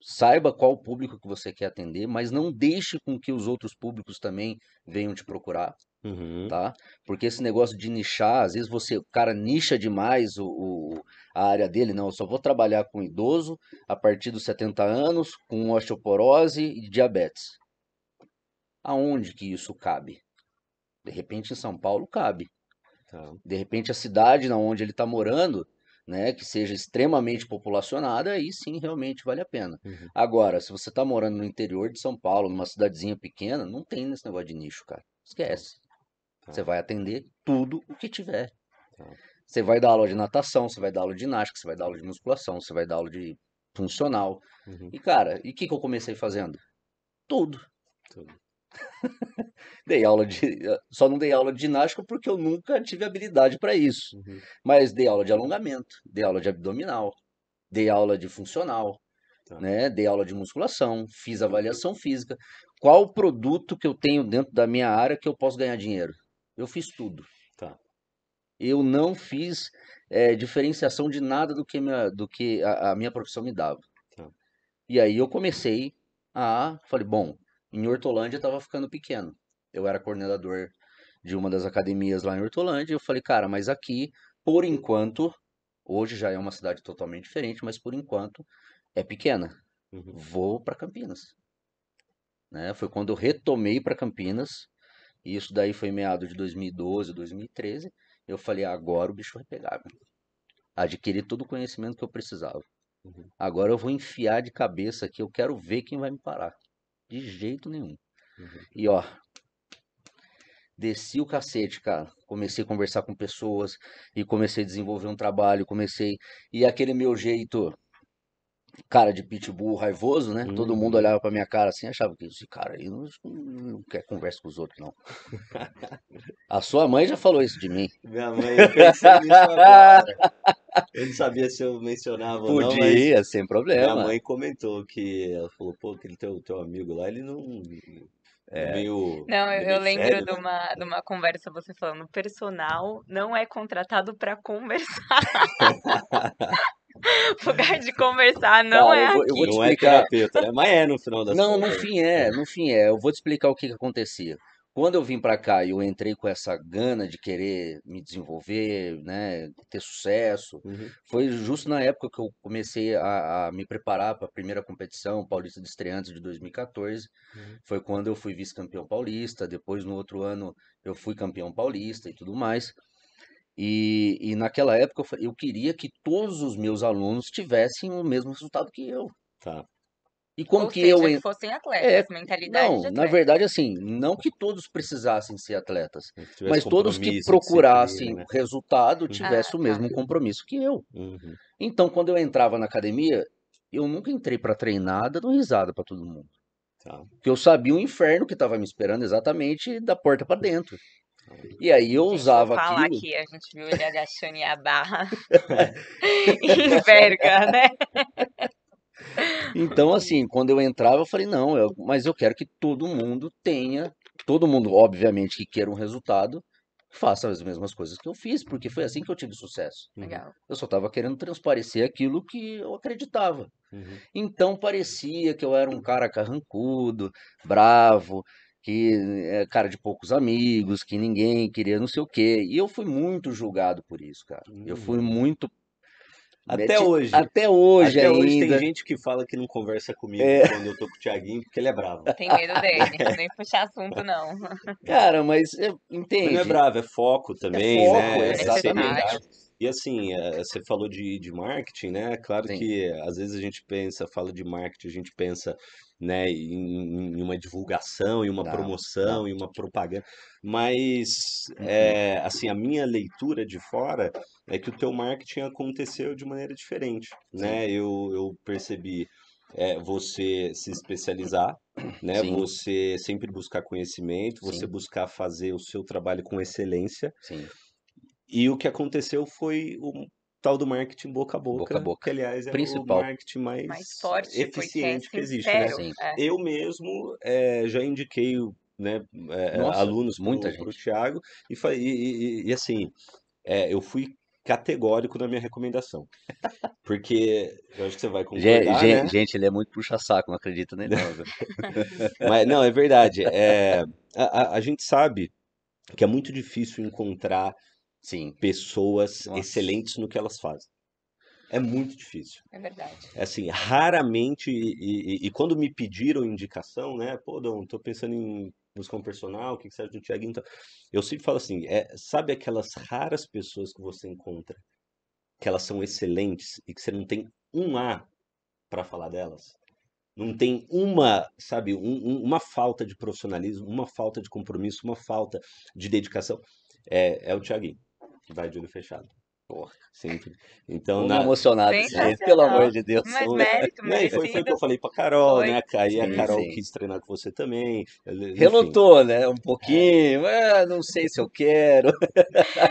saiba qual o público que você quer atender, mas não deixe com que os outros públicos também venham te procurar, Uhum. tá? Porque esse negócio de nichar, às vezes o cara nicha demais a área dele, não, eu só vou trabalhar com idoso a partir dos 70 anos, com osteoporose e diabetes. Aonde que isso cabe? De repente em São Paulo cabe. Tá. De repente a cidade onde ele está morando, né, que seja extremamente populacionada, aí sim realmente vale a pena. Uhum. Agora, se você está morando no interior de São Paulo, numa cidadezinha pequena, não tem esse negócio de nicho, cara. Esquece. Tá. Você vai atender tudo o que tiver. Tá. Você vai dar aula de natação, você vai dar aula de ginástica, você vai dar aula de musculação, você vai dar aula de funcional. Uhum. E cara, e o que que eu comecei fazendo? Tudo. Tudo. Dei aula só não dei aula de ginástica porque eu nunca tive habilidade para isso. Uhum. Mas dei aula de alongamento, dei aula de abdominal, dei aula de funcional, Tá. né? Dei aula de musculação, fiz avaliação física. Qual produto que eu tenho dentro da minha área que eu posso ganhar dinheiro? Eu fiz tudo. Tá. Eu não fiz diferenciação de nada do que a minha profissão me dava. Tá. E aí eu comecei falei, bom, em Hortolândia estava ficando pequeno. Eu era coordenador de uma das academias lá em Hortolândia, e eu falei, cara, mas aqui, por enquanto, hoje já é uma cidade totalmente diferente, mas por enquanto é pequena. Uhum. Vou para Campinas. Né? Foi quando eu retomei para Campinas, e isso daí foi meado de 2012, 2013. Eu falei, agora o bicho vai pegar. Meu. Adquiri todo o conhecimento que eu precisava. Uhum. Agora eu vou enfiar de cabeça aqui, eu quero ver quem vai me parar. De jeito nenhum. Uhum. E ó, desci o cacete, cara. Comecei a conversar com pessoas e comecei a desenvolver um trabalho, e aquele meu jeito, cara de pitbull raivoso, né? Todo mundo Uhum. olhava pra minha cara assim, achava que esse cara aí não quer conversa com os outros, não. A sua mãe já falou isso de mim. Minha mãe, eu pensei nisso agora. Eu não sabia se eu mencionava ou não, mas Podia, sem minha problema. mãe comentou que ela falou, pô, aquele teu amigo lá, ele não. Ele é meio. Não, Ele é eu meio lembro sério, de né? uma conversa, você falando, o personal não é contratado para conversar. O lugar de conversar não Cara, é eu vou te aqui. Não é explicar. terapeuta, né? Mas é no final das Não, contas. no fim é. Eu vou te explicar o que que acontecia. Quando eu vim para cá e eu entrei com essa gana de querer me desenvolver, né, ter sucesso, Uhum. foi justo na época que eu comecei a me preparar para a primeira competição Paulista de Estreantes de 2014. Uhum. Foi quando eu fui vice-campeão paulista. Depois, no outro ano, eu fui campeão paulista e tudo mais. E naquela época eu queria que todos os meus alunos tivessem o mesmo resultado que eu. Tá. E como Ou que eu seja, que fossem é, atletas, mentalidade de não, na atleta. verdade, assim, não que todos precisassem ser atletas, Se tivesse mas todos que compromisso, disciplina, procurassem né? resultado Uhum. tivessem o Tá. mesmo compromisso que eu. Uhum. Então, quando eu entrava na academia, eu nunca entrei para treinar dando risada para todo mundo. Tá. Porque eu sabia o inferno que estava me esperando exatamente da porta para dentro. E aí eu Gente, vou usava falar aquilo. que a gente viu ele agachando a barra em verga, né? Então, assim, quando eu entrava, eu falei, não, mas eu quero que todo mundo tenha, todo mundo, obviamente, que queira um resultado, faça as mesmas coisas que eu fiz, porque foi assim que eu tive sucesso. Uhum. Legal. Eu só estava querendo transparecer aquilo que eu acreditava. Uhum. Então parecia que eu era um cara carrancudo, bravo, que é cara de poucos amigos, que ninguém queria não sei o quê. E eu fui muito julgado por isso, cara. Eu fui muito. Até hoje. Até hoje Até hoje tem ainda. gente que fala que não conversa comigo É, quando eu tô com o Thiaguinho, porque ele é bravo. Tem medo dele, nem puxar assunto, não. cara, mas Mas não é entende? bravo, é foco É também, foco, né? É É exatamente. necessário. seriedade. E assim, você falou de marketing, né? Claro Sim, que às vezes a gente pensa, fala de marketing, a gente pensa, né, em uma divulgação, em uma não, não. promoção, em uma propaganda. Mas, Uh-uh. assim, a minha leitura de fora é que o teu marketing aconteceu de maneira diferente, Sim, né? Eu percebi você se especializar, né? sim, Você sempre buscar conhecimento, você sim, buscar fazer o seu trabalho com excelência. sim. E o que aconteceu foi o tal do marketing boca a Boca a boca, que boca. aliás é o Principal. marketing Mais mais forte, porque é eficiente que existe, né? sincero. Sim. É. Eu mesmo já indiquei, né, Nossa, alunos muita pro gente. Thiago e assim, eu fui categórico na minha recomendação, porque eu acho que você vai concordar, né? Gente, ele é muito puxa-saco, não acredita nem não, viu? Mas não, é verdade. A gente sabe que é muito difícil encontrar Sim, pessoas nossa. excelentes no que elas fazem. É muito difícil. É verdade. É assim, raramente, e quando me pediram indicação, né? Pô, Dom, tô pensando em buscar um personal, o que que você acha do Thiago? Então, eu sempre falo assim, sabe aquelas raras pessoas que você encontra, que elas são excelentes e que você não tem um A para falar delas? Não tem uma, sabe, uma falta de profissionalismo, uma falta de compromisso, uma falta de dedicação. É o Thiaguinho, que vai de olho fechado. Porra, Sempre. Então, vou me emocionar desse jeito, pelo amor Sensacional. de Deus. Mas são, mérito, né, e foi o que merecido. eu falei pra Carol, Foi. né? Aí a Sim, Carol sim. quis treinar com você também. Enfim. Relutou, né? Um pouquinho, não sei se eu quero.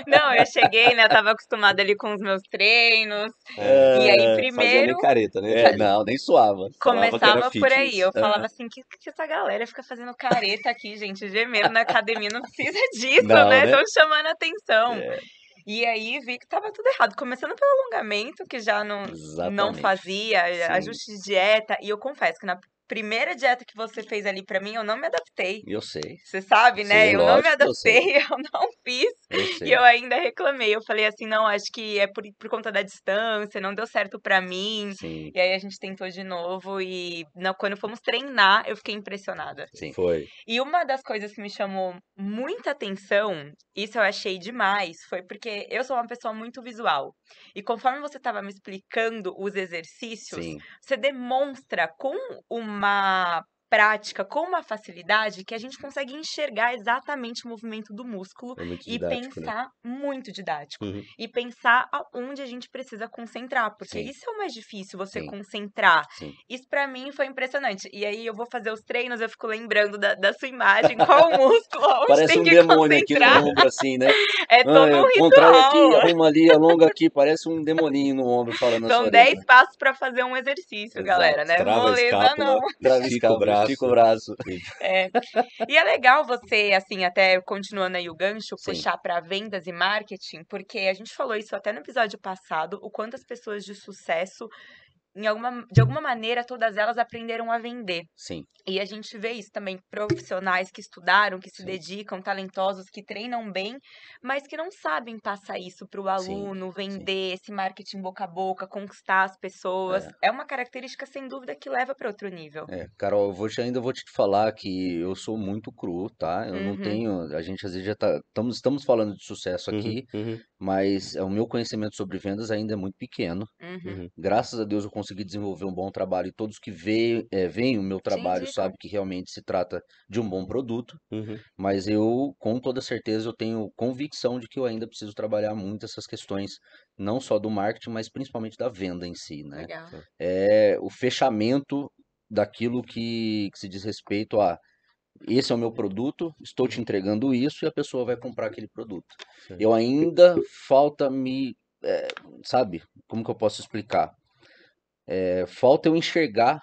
Não, eu cheguei, né? Eu tava acostumada ali com os meus treinos. E aí, Fazia primeiro, nem careta, né, É, Thiaguinho? não, nem suava. Falava que era começava por aí. fitness. Eu falava assim, que essa galera fica fazendo careta aqui, gente, gemeiro na academia, não precisa disso, Não, né? né? Estão chamando atenção. É, E aí vi que tava tudo errado. Começando pelo alongamento, que já não exatamente. fazia, Sim, ajuste de dieta. E eu confesso que na primeira dieta que você fez ali pra mim, eu não me adaptei. eu sei. Você sabe, né? Sim, Eu não me lógico que eu adaptei, sei. eu não fiz. Eu E eu sei. ainda reclamei. Eu falei assim, não, acho que é por conta da distância, não deu certo pra mim. Sim, E aí a gente tentou de novo e quando fomos treinar, eu fiquei impressionada. sim. Foi. E uma das coisas que me chamou muita atenção, isso eu achei demais, foi porque eu sou uma pessoa muito visual. E conforme você estava me explicando os exercícios, Sim, você demonstra com uma prática, com uma facilidade, que a gente consegue enxergar exatamente o movimento do músculo É muito e didático, né? pensar muito didático. Uhum. E pensar aonde a gente precisa concentrar, porque sim, isso é o mais difícil, você sim, concentrar. sim. Isso pra mim foi impressionante. E aí eu vou fazer os treinos, eu fico lembrando da sua imagem, qual músculo, onde Parece tem um que demônio aqui no concentrar. ombro, assim, né? É todo um Contrai aqui, ritual. arruma ali, alonga aqui, parece um demoninho no ombro falando na sua São orelha. 10 passos pra fazer um exercício, Exato. galera, né? Trava a Moleza não. escápula, Trava estica o escápula, estica o braço. braço. e- É. E é legal você, assim, até continuando aí o gancho, Sim, puxar para vendas e marketing, porque a gente falou isso até no episódio passado, o quanto as pessoas de sucesso de alguma maneira, todas elas aprenderam a vender. Sim, E a gente vê isso também, profissionais que estudaram, que se sim, dedicam, talentosos, que treinam bem, mas que não sabem passar isso para o sim, aluno, sim. vender esse marketing boca a boca, conquistar as pessoas. É. É uma característica, sem dúvida, que leva para outro nível. Carol, ainda vou te falar que eu sou muito cru, tá? Eu não Uhum, tenho, a gente às vezes já tá, estamos falando de sucesso Uhum, aqui, uhum, mas o meu conhecimento sobre vendas ainda é muito pequeno. uhum. uhum, Graças a Deus eu consegui desenvolver um bom trabalho e todos que veem o meu Te trabalho indicam. sabem que realmente se trata de um bom produto, uhum. mas eu, com toda certeza, eu tenho convicção de que eu ainda preciso trabalhar muito essas questões, não só do marketing, mas principalmente da venda em si, né? Legal. Tá. É o fechamento daquilo que se diz respeito a esse é o meu produto, estou te Uhum. entregando isso e a pessoa vai comprar aquele produto. Certo. Eu ainda falta sabe, como que eu posso explicar? Falta eu enxergar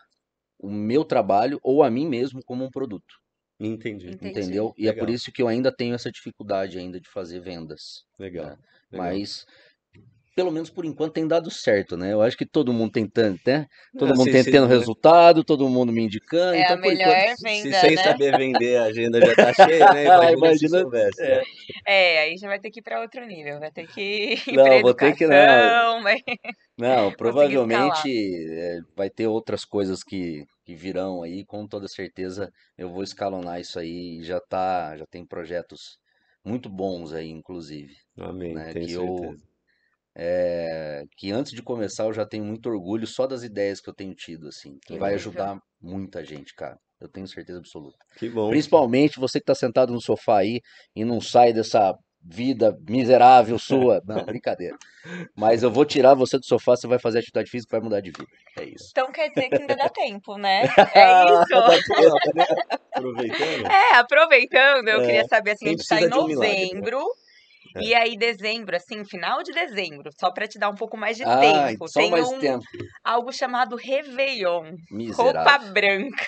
o meu trabalho ou a mim mesmo como um produto, Entendi. Entendi. entendeu? E é por Legal, isso que eu ainda tenho essa dificuldade ainda de fazer vendas, legal, né? legal. Mas pelo menos por enquanto tem dado certo, né? Eu acho que todo mundo tentando, né? Todo Ah, mundo se, tem se, tendo né, resultado, todo mundo me indicando, É a então por enquanto, melhor se venda, sem né? saber vender a agenda já tá cheia, né? Imagina se imagina, soubesse, né? é, Aí já vai ter que ir para outro nível, vai ter que ir para não, vou ter que, não, educação, vai não, conseguir provavelmente escalar. vai ter outras coisas que virão aí, com toda certeza eu vou escalonar isso aí, e já tem projetos muito bons aí, inclusive, Amém, né, tenho certeza. que antes de começar eu já tenho muito orgulho só das ideias que eu tenho tido, assim, que vai Legal. Incrível. ajudar muita gente, cara, eu tenho certeza absoluta. Que bom. Principalmente você que está sentado no sofá aí e não sai dessa vida miserável sua, não, brincadeira. Mas eu vou tirar você do sofá, você vai fazer atividade física e vai mudar de vida. É isso. Então quer dizer que ainda dá tempo, né? É isso. Dá tempo, né? Aproveitando, Aproveitando, eu queria saber assim, a quem gente tá em precisa de um milagre, né? novembro, É. e aí dezembro, assim, final de dezembro, só pra te dar um pouco mais de Ah, tempo, só tem mais tempo. algo chamado Réveillon, roupa Miserável. branca.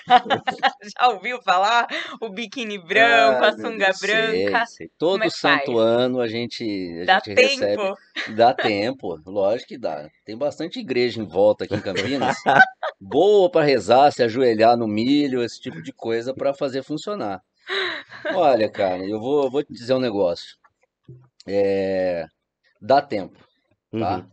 Já ouviu falar? O biquíni branco, Ai, a meu sunga Deus, sei, branca, sei. como é Todo que santo faz? ano a Dá gente recebe. tempo? Dá tempo, lógico que dá. Tem bastante igreja em volta aqui em Campinas. Boa para rezar, se ajoelhar no milho, esse tipo de coisa para fazer funcionar. Olha, cara, eu vou te dizer um negócio. Dá tempo, tá? Uhum.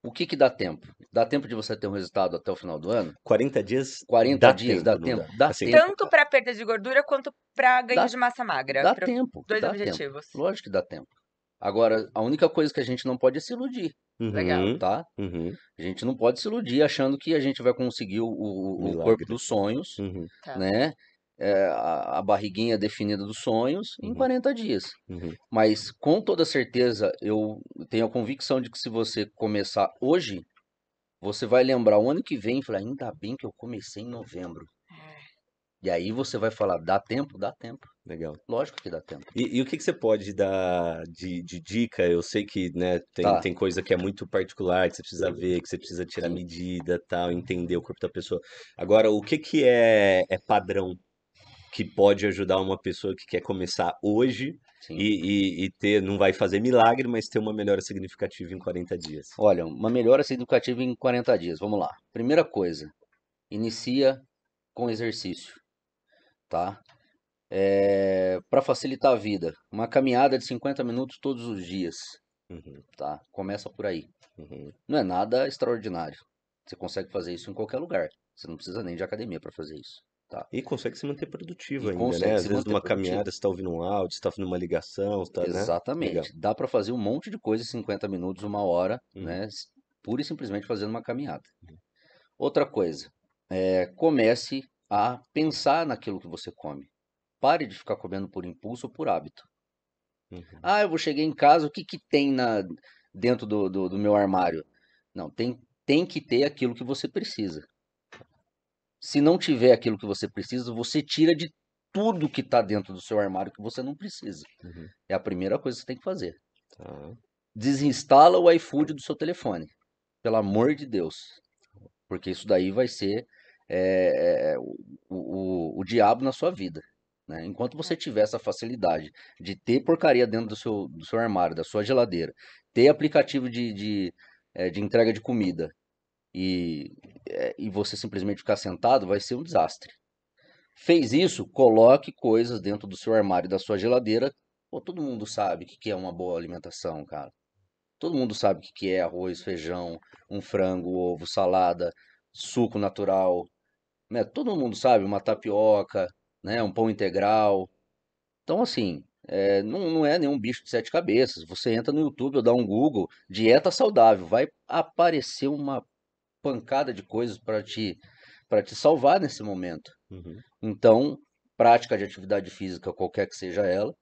O que que dá tempo? Dá tempo de você ter um resultado até o final do ano? 40 dias 40 dá dias, dá tempo, não tempo? dá? Dá Assim, tempo, Tanto cara. para perda de gordura quanto para ganho Dá, de massa magra, dá para tempo, dois dá tempo. objetivos. Lógico que dá tempo. Agora, a única coisa que a gente não pode é se iludir, Legal. uhum, tá? uhum, A gente não pode se iludir achando que a gente vai conseguir o corpo milagre. dos sonhos, Uhum, Tá. né? A barriguinha definida dos sonhos em uhum, 40 dias. uhum. Mas com toda certeza eu tenho a convicção de que se você começar hoje, você vai lembrar o ano que vem e falar, ainda bem que eu comecei em novembro. E aí você vai falar, dá tempo? Dá tempo. Legal. Lógico que dá tempo. E o que que você pode dar de dica? Eu sei que, né, tem, Tá, tem coisa que é muito particular, que você precisa ver, que você precisa tirar sim, medida, tal, entender o corpo da pessoa. Agora, o que que é padrão que pode ajudar uma pessoa que quer começar hoje sim. e ter, não vai fazer milagre, mas ter uma melhora significativa em 40 dias? Olha, uma melhora educativa em 40 dias. Vamos lá. Primeira coisa, inicia com exercício, tá? Para facilitar a vida, uma caminhada de 50 minutos todos os dias, Uhum, tá? Começa por aí. uhum. Não é nada extraordinário. Você consegue fazer isso em qualquer lugar. Você não precisa nem de academia para fazer isso, tá? E consegue se manter produtivo E ainda, né? consegue Às se vezes manter numa produtivo. caminhada você está ouvindo um áudio, você está fazendo uma ligação, você tá, né? Legal. Exatamente. Dá para fazer um monte de coisa em 50 minutos, uma hora, Uhum, né? Pura e simplesmente fazendo uma caminhada. Outra coisa, comece a pensar naquilo que você come. Pare de ficar comendo por impulso ou por hábito. uhum, Ah, cheguei em casa, o que que tem dentro do meu armário? Não, tem que ter aquilo que você precisa. Se não tiver aquilo que você precisa, você tira de tudo que está dentro do seu armário que você não precisa. uhum. É a primeira coisa que você tem que fazer. Tá. Desinstala o iFood do seu telefone. Pelo amor de Deus. Porque isso daí vai ser o diabo na sua vida. Né? Enquanto você tiver essa facilidade de ter porcaria dentro do seu armário, da sua geladeira, ter aplicativo de entrega de comida e, e você simplesmente ficar sentado, vai ser um desastre. Fez isso, coloque coisas dentro do seu armário, da sua geladeira. Pô, todo mundo sabe o que que é uma boa alimentação, cara. Todo mundo sabe o que que é arroz, feijão, um frango, ovo, salada, suco natural, né? Todo mundo sabe, uma tapioca, né? Um pão integral. Então, assim, não é nenhum bicho de sete cabeças. Você entra no YouTube ou dá um Google, dieta saudável, vai aparecer uma pancada de coisas para te salvar nesse momento. Uhum. Então, prática de atividade física, qualquer que seja ela,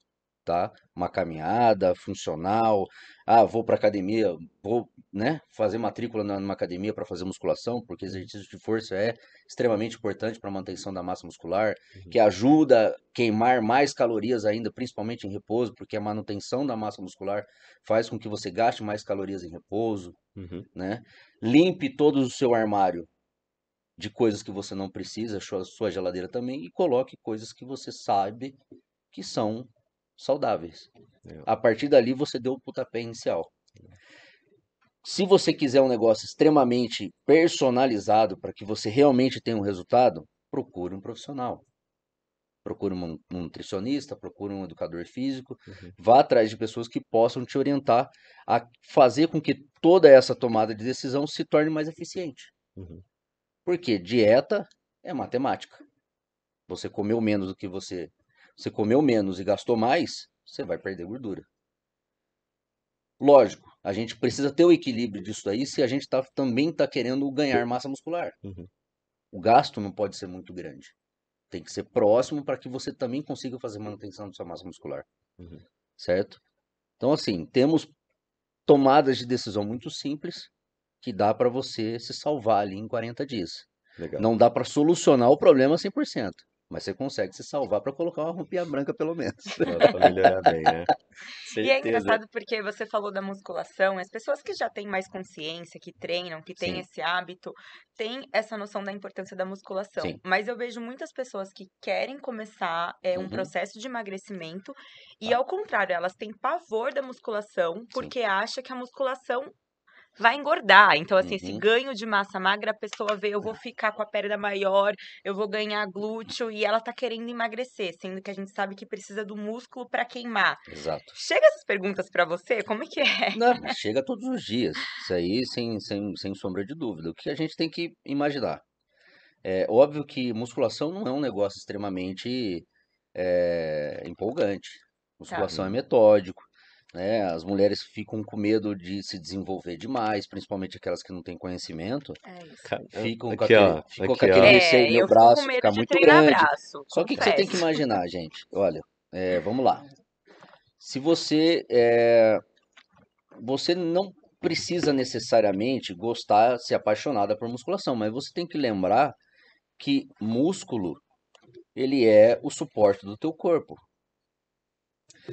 tá? Uma caminhada funcional. Ah, vou para academia, vou, né, fazer matrícula numa academia para fazer musculação, porque exercício de força é extremamente importante para a manutenção da massa muscular, que ajuda a queimar mais calorias ainda, principalmente em repouso, porque a manutenção da massa muscular faz com que você gaste mais calorias em repouso, Uhum. né? Limpe todo o seu armário de coisas que você não precisa, sua geladeira também, e coloque coisas que você sabe que são saudáveis. Legal. A partir dali você deu o pontapé inicial. Se você quiser um negócio extremamente personalizado para que você realmente tenha um resultado, procure um profissional. Procure um nutricionista, procure um educador físico, Uhum. vá atrás de pessoas que possam te orientar a fazer com que toda essa tomada de decisão se torne mais eficiente. Uhum. Porque dieta é matemática. Você comeu menos do que você comeu menos e gastou mais, você vai perder gordura. Lógico, a gente precisa ter o equilíbrio disso aí se a gente também está querendo ganhar massa muscular. Uhum. O gasto não pode ser muito grande. Tem que ser próximo para que você também consiga fazer manutenção da sua massa muscular. Uhum. Certo? Então, assim, temos tomadas de decisão muito simples que dá para você se salvar ali em 40 dias. Legal. Não dá para solucionar o problema 100%, mas você consegue se salvar para colocar uma roupinha branca pelo menos. Pra melhorar bem, né? E é Certeza. engraçado porque você falou da musculação, as pessoas que já têm mais consciência, que treinam, que têm Sim, esse hábito, têm essa noção da importância da musculação. sim. Mas eu vejo muitas pessoas que querem começar um Uhum, processo de emagrecimento e, tá. ao contrário, elas têm pavor da musculação Sim. porque acha que a musculação vai engordar. Então, assim, esse Uhum. ganho de massa magra, a pessoa vê, eu vou ficar com a perna maior, eu vou ganhar glúteo, e ela tá querendo emagrecer, sendo que a gente sabe que precisa do músculo para queimar. Exato. Chega essas perguntas para você? Como é que é? Não, chega todos os dias. Isso aí, sem sombra de dúvida. O que a gente tem que imaginar? É óbvio que musculação não é um negócio extremamente empolgante. Tá. Musculação é metódico, né? As mulheres ficam com medo de se desenvolver demais, principalmente aquelas que não têm conhecimento, É isso. ficam Aqui, ó. ficam com Aqui, aquele ó. receio, É, meu eu fico com braço medo ficar de muito treinar grande. braço, Só que você tem que confesso. imaginar, gente. Olha, vamos lá. Se você você não precisa necessariamente gostar, ser apaixonada por musculação, mas você tem que lembrar que músculo, ele é o suporte do teu corpo.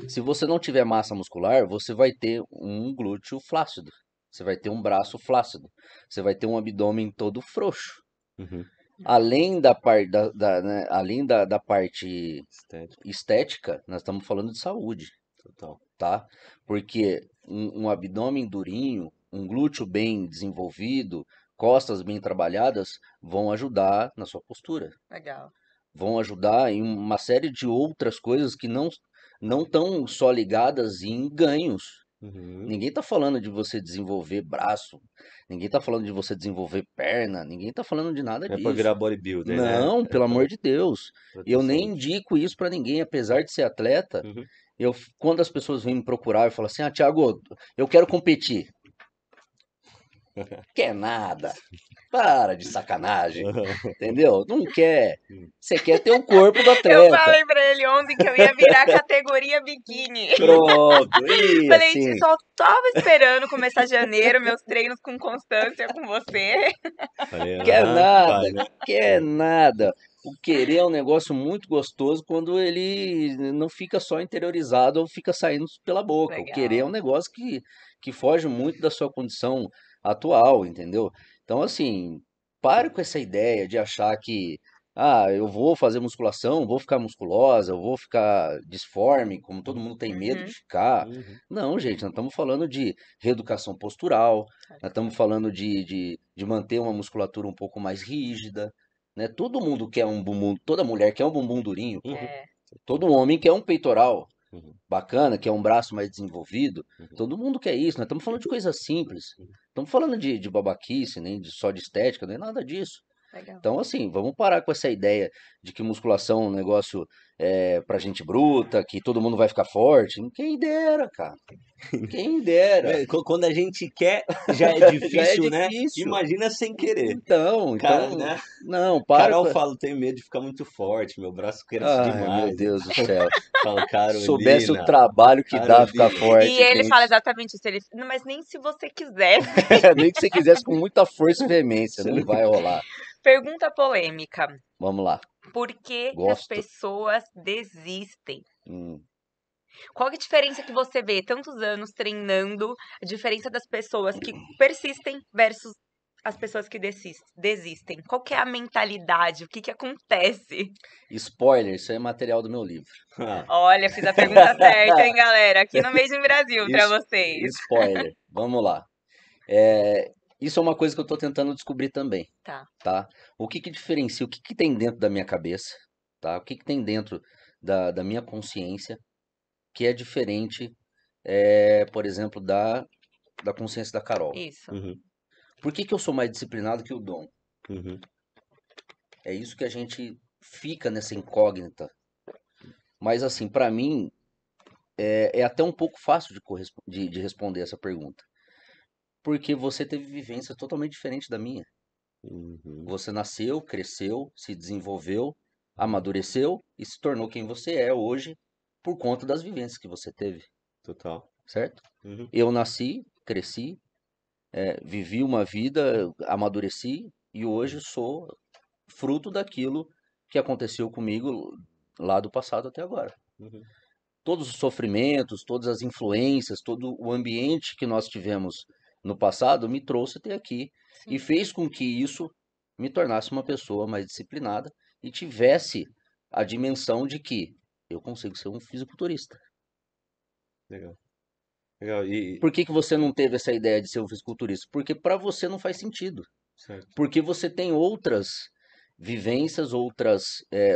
Se você não tiver massa muscular, você vai ter um glúteo flácido, você vai ter um braço flácido, você vai ter um abdômen todo frouxo. Uhum. Além da parte Estético. estética, nós estamos falando de saúde, Total. tá? Porque um abdômen durinho, um glúteo bem desenvolvido, costas bem trabalhadas, vão ajudar na sua postura. Legal. Vão ajudar em uma série de outras coisas que não estão só ligadas em ganhos. Uhum. Ninguém está falando de você desenvolver braço, ninguém está falando de você desenvolver perna, ninguém está falando de nada Não é pra disso. virar bodybuilder, né? Não, É pelo amor de Deus. pra ter Eu nem saúde. indico isso para ninguém, apesar de ser atleta. Uhum. Quando as pessoas vêm me procurar e falam assim: "Ah, Thiago, eu quero competir". Quer nada. Para de sacanagem, entendeu? Não quer. Você quer ter o corpo do Eu atleta. falei pra ele ontem que eu ia virar categoria biquíni. Pronto, e Falei, assim, só tava esperando começar janeiro, meus treinos com constância com você. Falei, quer nada, vai, né? quer nada. O querer é um negócio muito gostoso quando ele não fica só interiorizado ou fica saindo pela boca. O querer é um Legal. negócio que foge muito da sua condição atual, entendeu? Então, assim, pare com essa ideia de achar que eu vou fazer musculação, vou ficar musculosa, eu vou ficar disforme, como todo mundo tem medo de Uhum. ficar. Uhum. Não, gente, nós estamos falando de reeducação postural, nós estamos falando de manter uma musculatura um pouco mais rígida, né? Todo mundo quer um bumbum, toda mulher quer um bumbum durinho, pô. Uhum. É, Todo homem quer um peitoral Uhum. bacana, quer um braço mais desenvolvido. Uhum. Todo mundo quer isso, nós estamos falando de coisas simples. Uhum. Estamos falando de babaquice, nem só de estética, nem nada disso. legal. Então, assim, vamos parar com essa ideia de que musculação é um negócio pra gente bruta, que todo mundo vai ficar forte. Quem dera, cara. Quem dera. Quando a gente quer, já é Já é difícil, né? difícil. Imagina sem querer. Então, Cara, né? não, para Carol com. fala, tenho medo de ficar muito forte, meu braço cresce Ai, meu demais. Deus do céu. Fala, Soubesse o Carolina, trabalho que dá ficar Carolina. forte, E ele fala gente. exatamente isso. Ele, "Não, mas nem se você quisesse." Nem que você quisesse com muita força e veemência, não vai rolar. Pergunta polêmica. Vamos lá. Por que que as Gosto. pessoas desistem? Hum. Qual que é a diferença que você vê tantos anos treinando, a diferença das pessoas que persistem versus as pessoas que desistem? Qual que é a mentalidade? O que que acontece? Spoiler, isso aí é material do meu livro. Ah, Olha, fiz a pergunta certa, hein, galera? Aqui no Made in Brasil pra Isso- vocês. Spoiler. Vamos lá. Isso é uma coisa que eu estou tentando descobrir também, Tá. tá? O que que diferencia, o que que tem dentro da minha cabeça, tá? O que que tem dentro da minha consciência que é diferente, por exemplo, da consciência da Carol. Isso. uhum, Por que que eu sou mais disciplinado que o Dom? uhum, É isso que a gente fica nessa incógnita. Mas assim, para mim, é até um pouco fácil de responder essa pergunta. Porque você teve vivência totalmente diferente da minha. uhum. Você nasceu, cresceu, se desenvolveu, amadureceu e se tornou quem você é hoje por conta das vivências que você teve, Total. certo? Uhum, Eu nasci, cresci, vivi uma vida, amadureci e hoje sou fruto daquilo que aconteceu comigo lá do passado até agora. uhum, Todos os sofrimentos, todas as influências, todo o ambiente que nós tivemos no passado me trouxe até aqui e Sim. fez com que isso me tornasse uma pessoa mais disciplinada e tivesse a dimensão de que eu consigo ser um fisiculturista. legal. Legal. E, Por que que você não teve essa ideia de ser um fisiculturista? Porque para você não faz sentido. certo. Porque você tem outras vivências,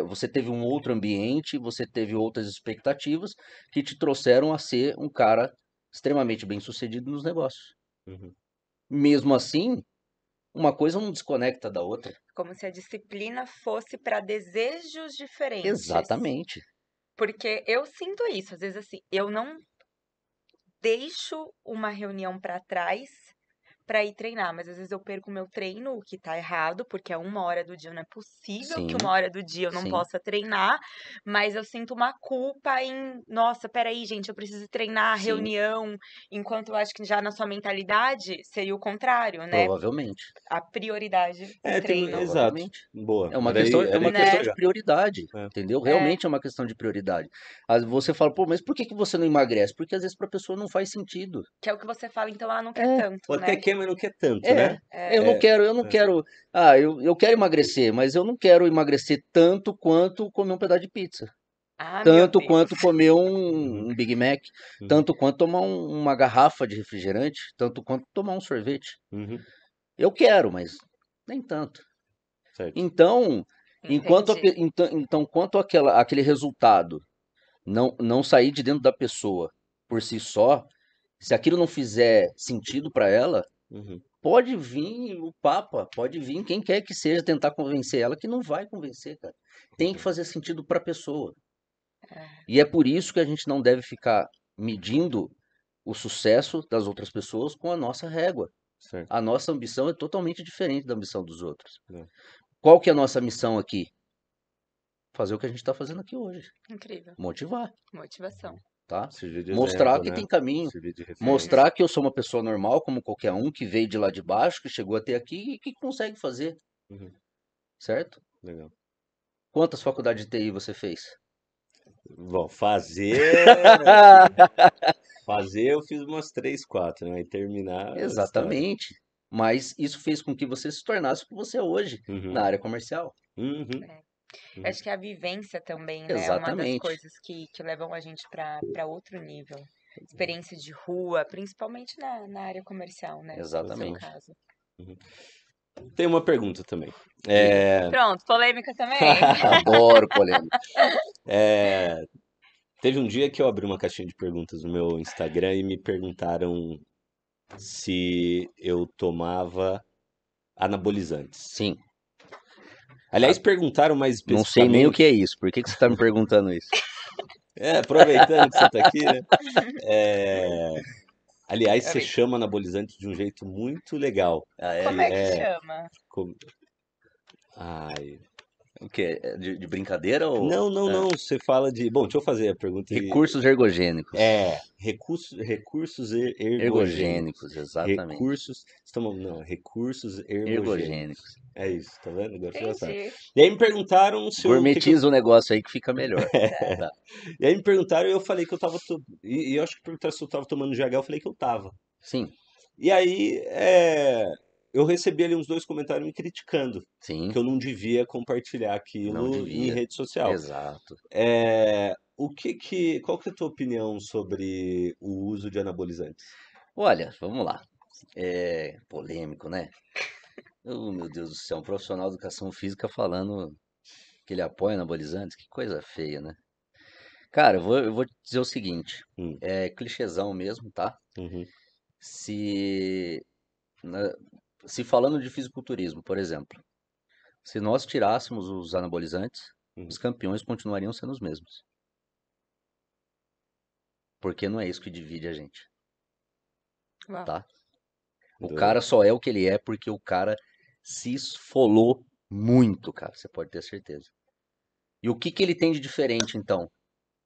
você teve um outro ambiente, você teve outras expectativas que te trouxeram a ser um cara extremamente bem-sucedido nos negócios. Uhum, Mesmo assim, uma coisa não desconecta da outra. Como se a disciplina fosse para desejos diferentes. Exatamente. Porque eu sinto isso, às vezes assim, eu não deixo uma reunião para trás para ir treinar, mas às vezes eu perco o meu treino, o que tá errado, porque é 1 hora do dia, não é possível que Sim, 1 hora do dia eu não sim. possa treinar, mas eu sinto uma culpa em, nossa, peraí, gente, eu preciso treinar a Sim. reunião, enquanto eu acho que já na sua mentalidade seria o contrário, né? Provavelmente. A prioridade do É, treino. exato. Provavelmente. Boa. É uma questão, é Era uma aí que eu ia questão Né? de chegar. prioridade, É. entendeu? É, Realmente é uma questão de prioridade. Você fala, pô, mas por que que você não emagrece? Porque às vezes para a pessoa não faz sentido. que é o que você fala, então, não quer É, tanto, Ou até né? quer, mas não quer tanto, É, né? É, eu não quero, eu quero emagrecer, mas eu não quero emagrecer tanto quanto comer um pedaço de pizza, meu tanto Deus. quanto comer Uhum, um Big Mac, uhum, tanto quanto tomar uma garrafa de refrigerante, tanto quanto tomar um sorvete. uhum, Eu quero, mas nem tanto. certo. Então, Entendi. quanto aquele resultado não sair de dentro da pessoa por si só, se aquilo não fizer sentido para ela, Uhum, pode vir o Papa, pode vir quem quer que seja tentar convencer ela, que não vai convencer, cara. Tem que uhum, fazer sentido para a pessoa. É, E é por isso que a gente não deve ficar medindo o sucesso das outras pessoas com a nossa régua. certo. A nossa ambição é totalmente diferente da ambição dos outros. É. Qual que é a nossa missão aqui? Fazer o que a gente está fazendo aqui hoje. incrível. Motivar, Motivação. tá? Servir de Mostrar exemplo, que né? tem caminho. Servir de referência. Mostrar que eu sou uma pessoa normal, como qualquer um, que veio de lá de baixo, que chegou até aqui e que consegue fazer, Uhum, certo? legal. Quantas faculdades de TI você fez? Bom, fazer eu fiz umas 3, 4, né? E terminar é história. Exatamente. Mas isso fez com que você se tornasse o que você é hoje, Uhum, na área comercial. uhum, É. Uhum. Acho que a vivência também, né? É uma das Exatamente. coisas que levam a gente para outro nível. Experiência de rua, principalmente na área comercial, né? No seu Exatamente. caso. Tem uma pergunta também. Diga. Pronto, polêmica também. Adoro polêmica. Teve um dia que eu abri uma caixinha de perguntas no meu Instagram e me perguntaram se eu tomava anabolizantes. Sim. Aliás, perguntaram mais Não sei nem o que é especificamente. isso. Por que você tá me perguntando isso? Aproveitando que você tá aqui, né? Aliás, você Peraí, chama anabolizante de um jeito muito legal. Ah, como é? é que chama? Com- Ai. O quê? É de brincadeira ou Não, não, não. Você fala de. Bom, deixa eu fazer a pergunta. recursos ergogênicos? Recursos ergogênicos. Ergogênicos, exatamente. Recursos. Estamos, não, recursos ergogênicos. Ergogênicos. É isso, tá vendo? Agora você já sabe. Entendi. E aí me perguntaram se eu. Gourmetiza o negócio aí que fica melhor. Tá. Tá. E aí me perguntaram e eu falei que eu tava. E eu acho que perguntaram se eu tava tomando GH, eu falei que eu tava. Sim, E aí eu recebi ali uns 2 comentários me criticando, sim, que eu não devia compartilhar não aquilo em devia. rede social. Exato. Qual que é a tua opinião sobre o uso de anabolizantes? Olha, vamos lá. É polêmico, né? Oh, meu Deus do céu, um profissional de educação física falando que ele apoia anabolizantes, que coisa feia, né? Cara, eu vou te dizer o seguinte, Hum, é clichêzão mesmo, tá? uhum, Se, na- se falando de fisiculturismo, por exemplo, se nós tirássemos os anabolizantes, uhum. os campeões continuariam sendo os mesmos. Porque não é isso que divide a gente, Uau. tá? O Do- cara só é o que ele é porque o cara se esfolou muito, cara, você pode ter certeza. E o que que ele tem de diferente, então?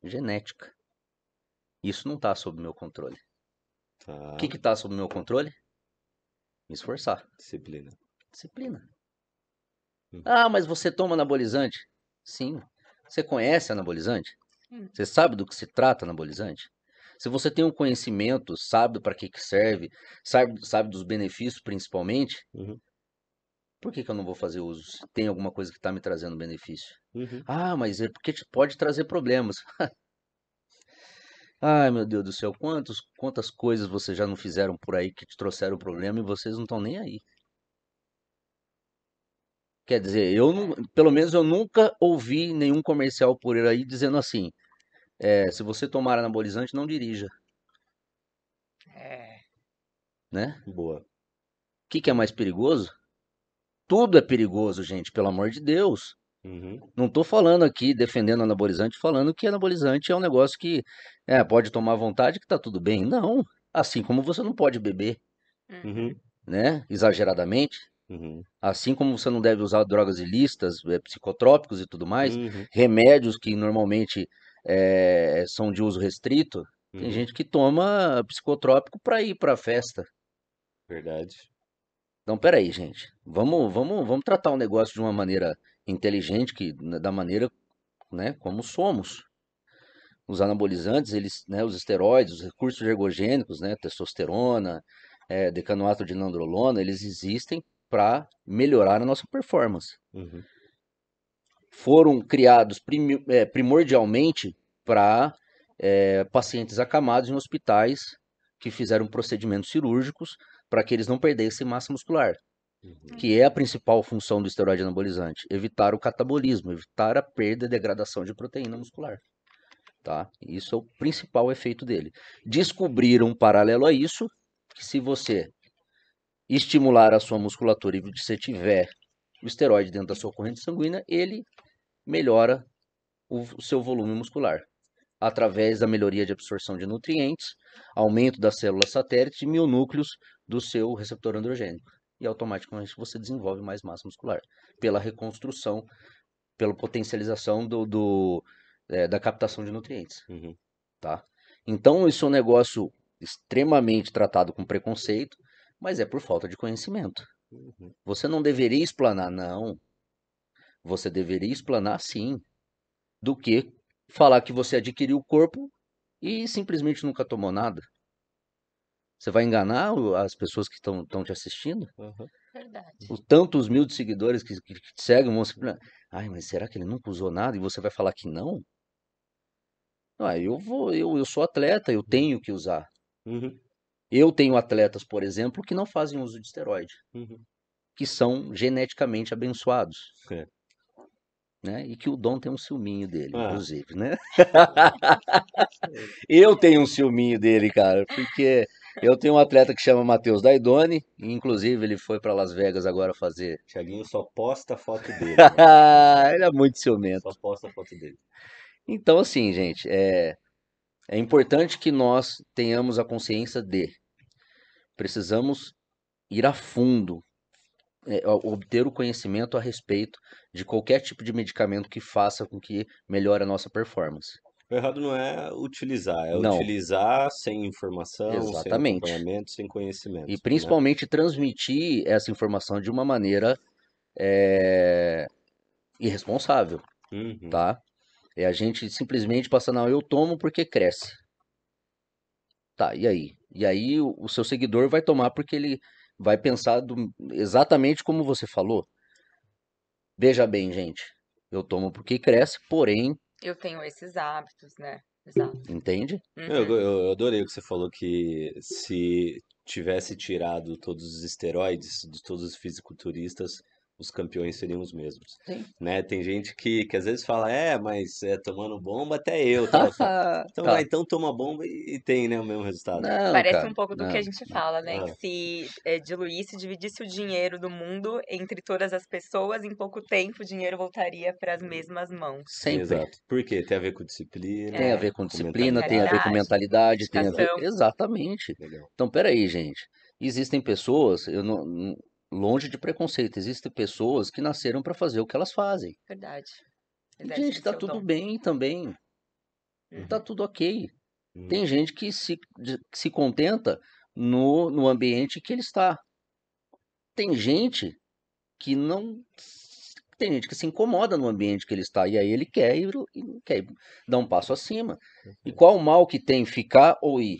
Genética. Isso não tá sob meu controle. O Tá, que que tá sob meu controle? Me esforçar. disciplina. Disciplina. Hum. Ah, mas você toma anabolizante? Sim. Você conhece anabolizante? Hum. Você sabe do que se trata anabolizante? Se você tem um conhecimento, sabe para que que serve, sabe dos benefícios principalmente, Uhum, por que que eu não vou fazer uso? Se tem alguma coisa que está me trazendo benefício. uhum. Ah, mas é porque pode trazer problemas. Ai, meu Deus do céu, quantas coisas vocês já não fizeram por aí que te trouxeram problema e vocês não estão nem aí. Quer dizer, eu não, pelo menos eu nunca ouvi nenhum comercial por aí dizendo assim, se você tomar anabolizante, não dirija, É. né? Boa. O que que é mais perigoso? Tudo é perigoso, gente, pelo amor de Deus. Uhum, Não estou falando aqui defendendo anabolizante, falando que anabolizante é um negócio que pode tomar à vontade que tá tudo bem. Não, assim como você não pode beber, uhum, Uhum. né, exageradamente, uhum, assim como você não deve usar drogas ilícitas, psicotrópicos e tudo mais, uhum, remédios que normalmente são de uso restrito, tem uhum. gente que toma psicotrópico para ir para festa. Verdade. Então, peraí, gente, vamos tratar o negócio de uma maneira inteligente, da maneira, né, como somos. Os anabolizantes, eles, né, os esteroides, os recursos ergogênicos, né, testosterona, decanoato de nandrolona, eles existem para melhorar a nossa performance. Uhum, Foram criados primordialmente para pacientes acamados em hospitais que fizeram procedimentos cirúrgicos para que eles não perdessem massa muscular, uhum, que é a principal função do esteroide anabolizante, evitar o catabolismo, evitar a perda e degradação de proteína muscular. Tá? Isso é o principal efeito dele. Descobriram, paralelo a isso, que se você estimular a sua musculatura e você tiver o esteroide dentro da sua corrente sanguínea, ele melhora o seu volume muscular, através da melhoria de absorção de nutrientes, aumento das células satélites e mionúcleos do seu receptor androgênico. E automaticamente você desenvolve mais massa muscular, pela reconstrução, pela potencialização da captação de nutrientes. uhum, Tá? Então, isso é um negócio extremamente tratado com preconceito, mas é por falta de conhecimento. uhum. Você não deveria explanar, não. Você deveria explanar sim, do que falar que você adquiriu o corpo e simplesmente nunca tomou nada. Você vai enganar as pessoas que estão te assistindo? Aham. Verdade. Tantos mil de seguidores que te seguem, vão sempre, ai, mas será que ele nunca usou nada e você vai falar que não? Ah, eu sou atleta, eu tenho que usar. Uhum, Eu tenho atletas, por exemplo, que não fazem uso de esteroide, uhum. que são geneticamente abençoados, É. né? E que o Dom tem um ciúminho dele, Ah, inclusive, né? Eu tenho um ciúminho dele, cara, porque eu tenho um atleta que chama Matheus Daidoni, e inclusive ele foi para Las Vegas agora fazer. Thiaguinho só posta foto dele, né? Ele é muito ciumento. Só posta foto dele. Então, assim, gente, é importante que nós tenhamos a consciência de precisamos ir a fundo, obter o conhecimento a respeito de qualquer tipo de medicamento que faça com que melhore a nossa performance. O errado não é utilizar, é Não, utilizar sem informação, sem exatamente. acompanhamento, sem E conhecimento, né? principalmente transmitir essa informação de uma maneira é, irresponsável, Uhum. tá? É a gente simplesmente passar, não, eu tomo porque cresce. Tá, e aí? E aí o seu seguidor vai tomar porque ele vai pensar exatamente como você falou. Veja bem, gente, eu tomo porque cresce, porém, Eu tenho esses hábitos, né? Exato. entende? Eu, Uhum. eu adorei o que você falou que se tivesse tirado todos os esteroides de todos os fisiculturistas, os campeões seriam os mesmos, Sim. né? Tem gente que às vezes fala, mas tomando bomba até eu, tal. Então vai, Tá. então toma bomba e tem, né, o mesmo resultado. Não, Parece cara. um pouco do que a Não, gente não. fala, né? Que Ah, se diluísse, dividisse o dinheiro do mundo entre todas as pessoas, em pouco tempo o dinheiro voltaria para as mesmas mãos. Sempre. exato. Por quê? Tem a ver com Tem a disciplina, É, ver com com disciplina, tem a ver com mentalidade. mentalidade, mentalidade, tem a ver. dedicação. Exatamente. Legal. Então, peraí, gente. Existem pessoas, longe de preconceito, existem pessoas que nasceram para fazer o que elas fazem. Verdade. E, Exerce gente, o tá seu tudo dom. bem também. Tá Uhum. tudo ok. Hum, Tem gente que se contenta no ambiente que ele está. Tem gente que não. Tem gente que se incomoda no ambiente que ele está e aí ele quer dar um passo acima. E perfeito. qual o mal que tem ficar ou ir?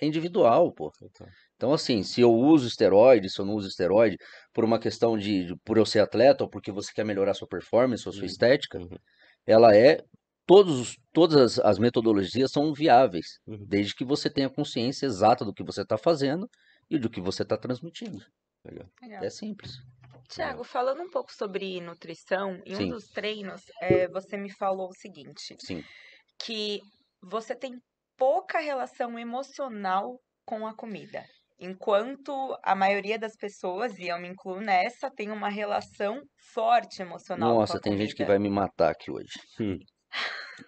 É individual, pô. Total. Então, assim, se eu uso esteroide, se eu não uso esteroide, por uma questão por eu ser atleta ou porque você quer melhorar sua performance ou sua Uhum, estética, uhum, ela todas as metodologias são viáveis, uhum. desde que você tenha consciência exata do que você está fazendo e do que você está transmitindo. Legal, Legal. É simples. Tiago, legal. falando um pouco sobre nutrição, em um Sim, dos treinos, você me falou o seguinte, sim. que você tem pouca relação emocional com a comida, enquanto a maioria das pessoas, e eu me incluo nessa, tem uma relação forte emocional com Nossa, a tem gente que comida. vai me matar aqui hoje. Hum.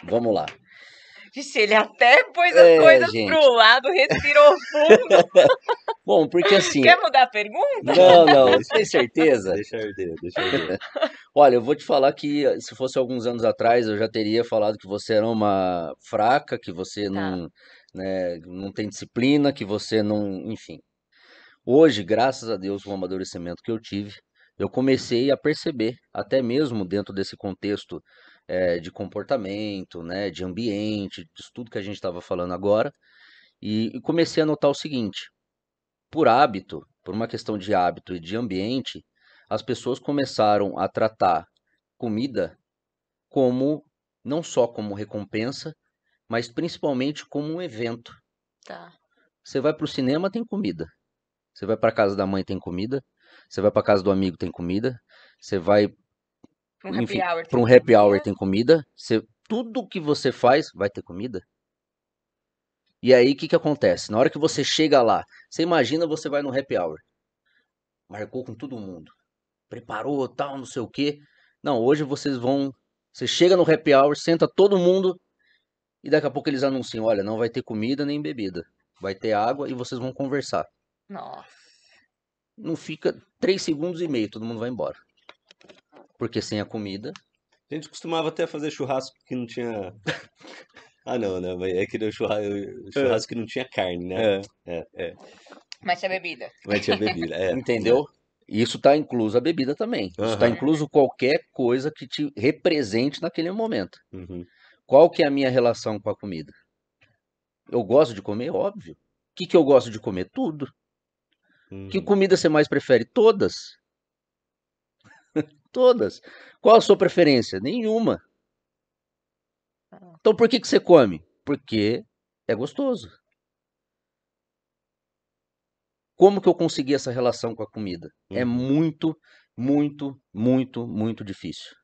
Vamos lá. Vixe, ele até pôs as coisas Gente. pro lado, respirou fundo. Bom, porque assim. Quer mudar a pergunta? Não, Não, não, deixa, tem certeza? deixa arder, deixa arder. Olha, eu vou te falar que se fosse alguns anos atrás, eu já teria falado que você era uma fraca, que você Tá, não, né, não tem disciplina, que você não, enfim. Hoje, graças a Deus, com o amadurecimento que eu tive, eu comecei a perceber, até mesmo dentro desse contexto de comportamento, né, de ambiente, disso tudo que a gente estava falando agora, e comecei a notar o seguinte: por hábito, por uma questão de hábito e de ambiente, as pessoas começaram a tratar comida como não só como recompensa, mas principalmente como um evento. tá. Você vai para o cinema, tem comida. Você vai para casa da mãe, tem comida. Você vai para casa do amigo, tem comida. Você vai, Um happy enfim, hour para tem um que happy hour, comer. tem comida. Tudo que você faz vai ter comida. E aí, o que que acontece? Na hora que você chega lá, você imagina você vai no happy hour, marcou com todo mundo, preparou, tal, não sei o quê. Não, hoje você chega no happy hour, senta todo mundo e daqui a pouco eles anunciam, olha, não vai ter comida nem bebida. Vai ter água e vocês vão conversar. Nossa, Não fica 3 segundos e meio, todo mundo vai embora. Porque sem a comida, A gente costumava até fazer churrasco que não tinha. Ah, não, né? Mas é que deu churrasco que não tinha carne, né? é, É, é, mas tinha bebida. mas tinha bebida. É. entendeu? Isso está incluso a bebida também. Isso está Aham. incluso qualquer coisa que te represente naquele momento. Uhum. Qual que é a minha relação com a comida? Eu gosto de comer, óbvio. O que que eu gosto de comer? Tudo. Que comida você mais prefere? Todas. Todas. Qual a sua preferência? Nenhuma. Então por que você come? Porque é gostoso. Como que eu consegui essa relação com a comida? É muito, muito, muito, muito difícil,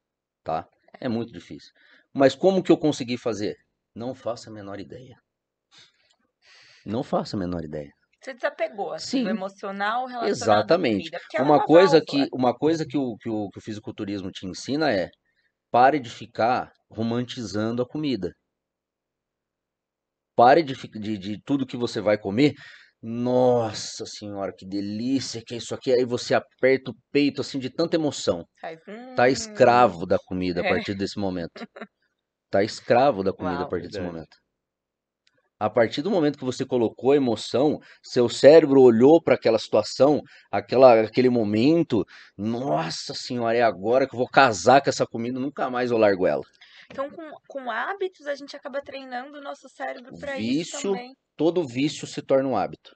tá? É muito difícil. Mas como que eu consegui fazer? Não faço a menor ideia. Não faço a menor ideia. Você desapegou, assim, do Sim, emocional relacionado à exatamente. comida, porque ela é uma válvula. Uma coisa que o fisiculturismo te ensina é: pare de ficar romantizando a comida. Pare de tudo que você vai comer. Nossa senhora, que delícia que é isso aqui. Aí você aperta o peito assim de tanta emoção. Faz, Tá escravo da comida a é, partir desse momento. Tá escravo da comida a uau. partir desse Verdade. momento. A partir do momento que você colocou a emoção, seu cérebro olhou para aquela situação, aquele momento. Nossa senhora, é agora que eu vou casar com essa comida, nunca mais eu largo ela. Então, com hábitos, a gente acaba treinando o nosso cérebro para isso Vício, também. todo vício se torna um hábito.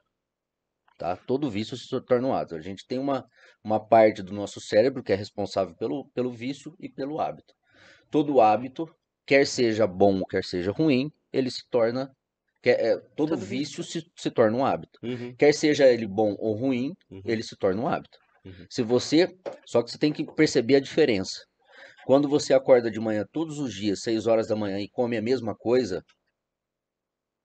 Tá? Todo vício se torna um hábito. A gente tem uma parte do nosso cérebro que é responsável pelo vício e pelo hábito. Todo hábito, quer seja bom ou quer seja ruim, ele se torna. Todo Todo vício vício. se torna um hábito. Uhum. Quer seja ele bom ou ruim, ele se torna um hábito. Uhum. Só que você tem que perceber a diferença. Quando você acorda de manhã todos os dias, 6 horas da manhã, e come a mesma coisa,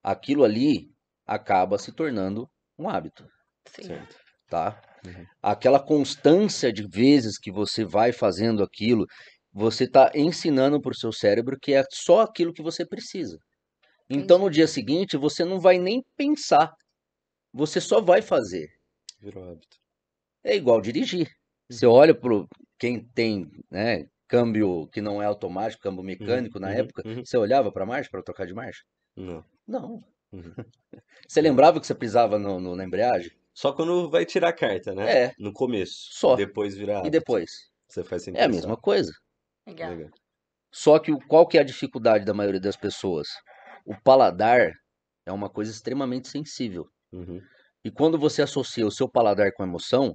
aquilo ali acaba se tornando um hábito, Sim. Certo. tá? Uhum. Aquela constância de vezes que você vai fazendo aquilo, você está ensinando para o seu cérebro que é só aquilo que você precisa. Então no Entendi. dia seguinte você não vai nem pensar, você só vai fazer. Virou hábito. É igual dirigir. Você olha para quem tem, né, câmbio que não é automático, câmbio mecânico na época, você olhava para a marcha, para trocar de marcha? Não. Não. Uhum. Você Verdade. lembrava que você pisava na embreagem? Só quando vai tirar a carta, né? É, No começo. só. Depois vira E hábito. depois? Você faz sem É a pensar. mesma coisa. Legal. Legal. Só que qual que é a dificuldade da maioria das pessoas? O paladar é uma coisa extremamente sensível. Uhum. E quando você associa o seu paladar com a emoção,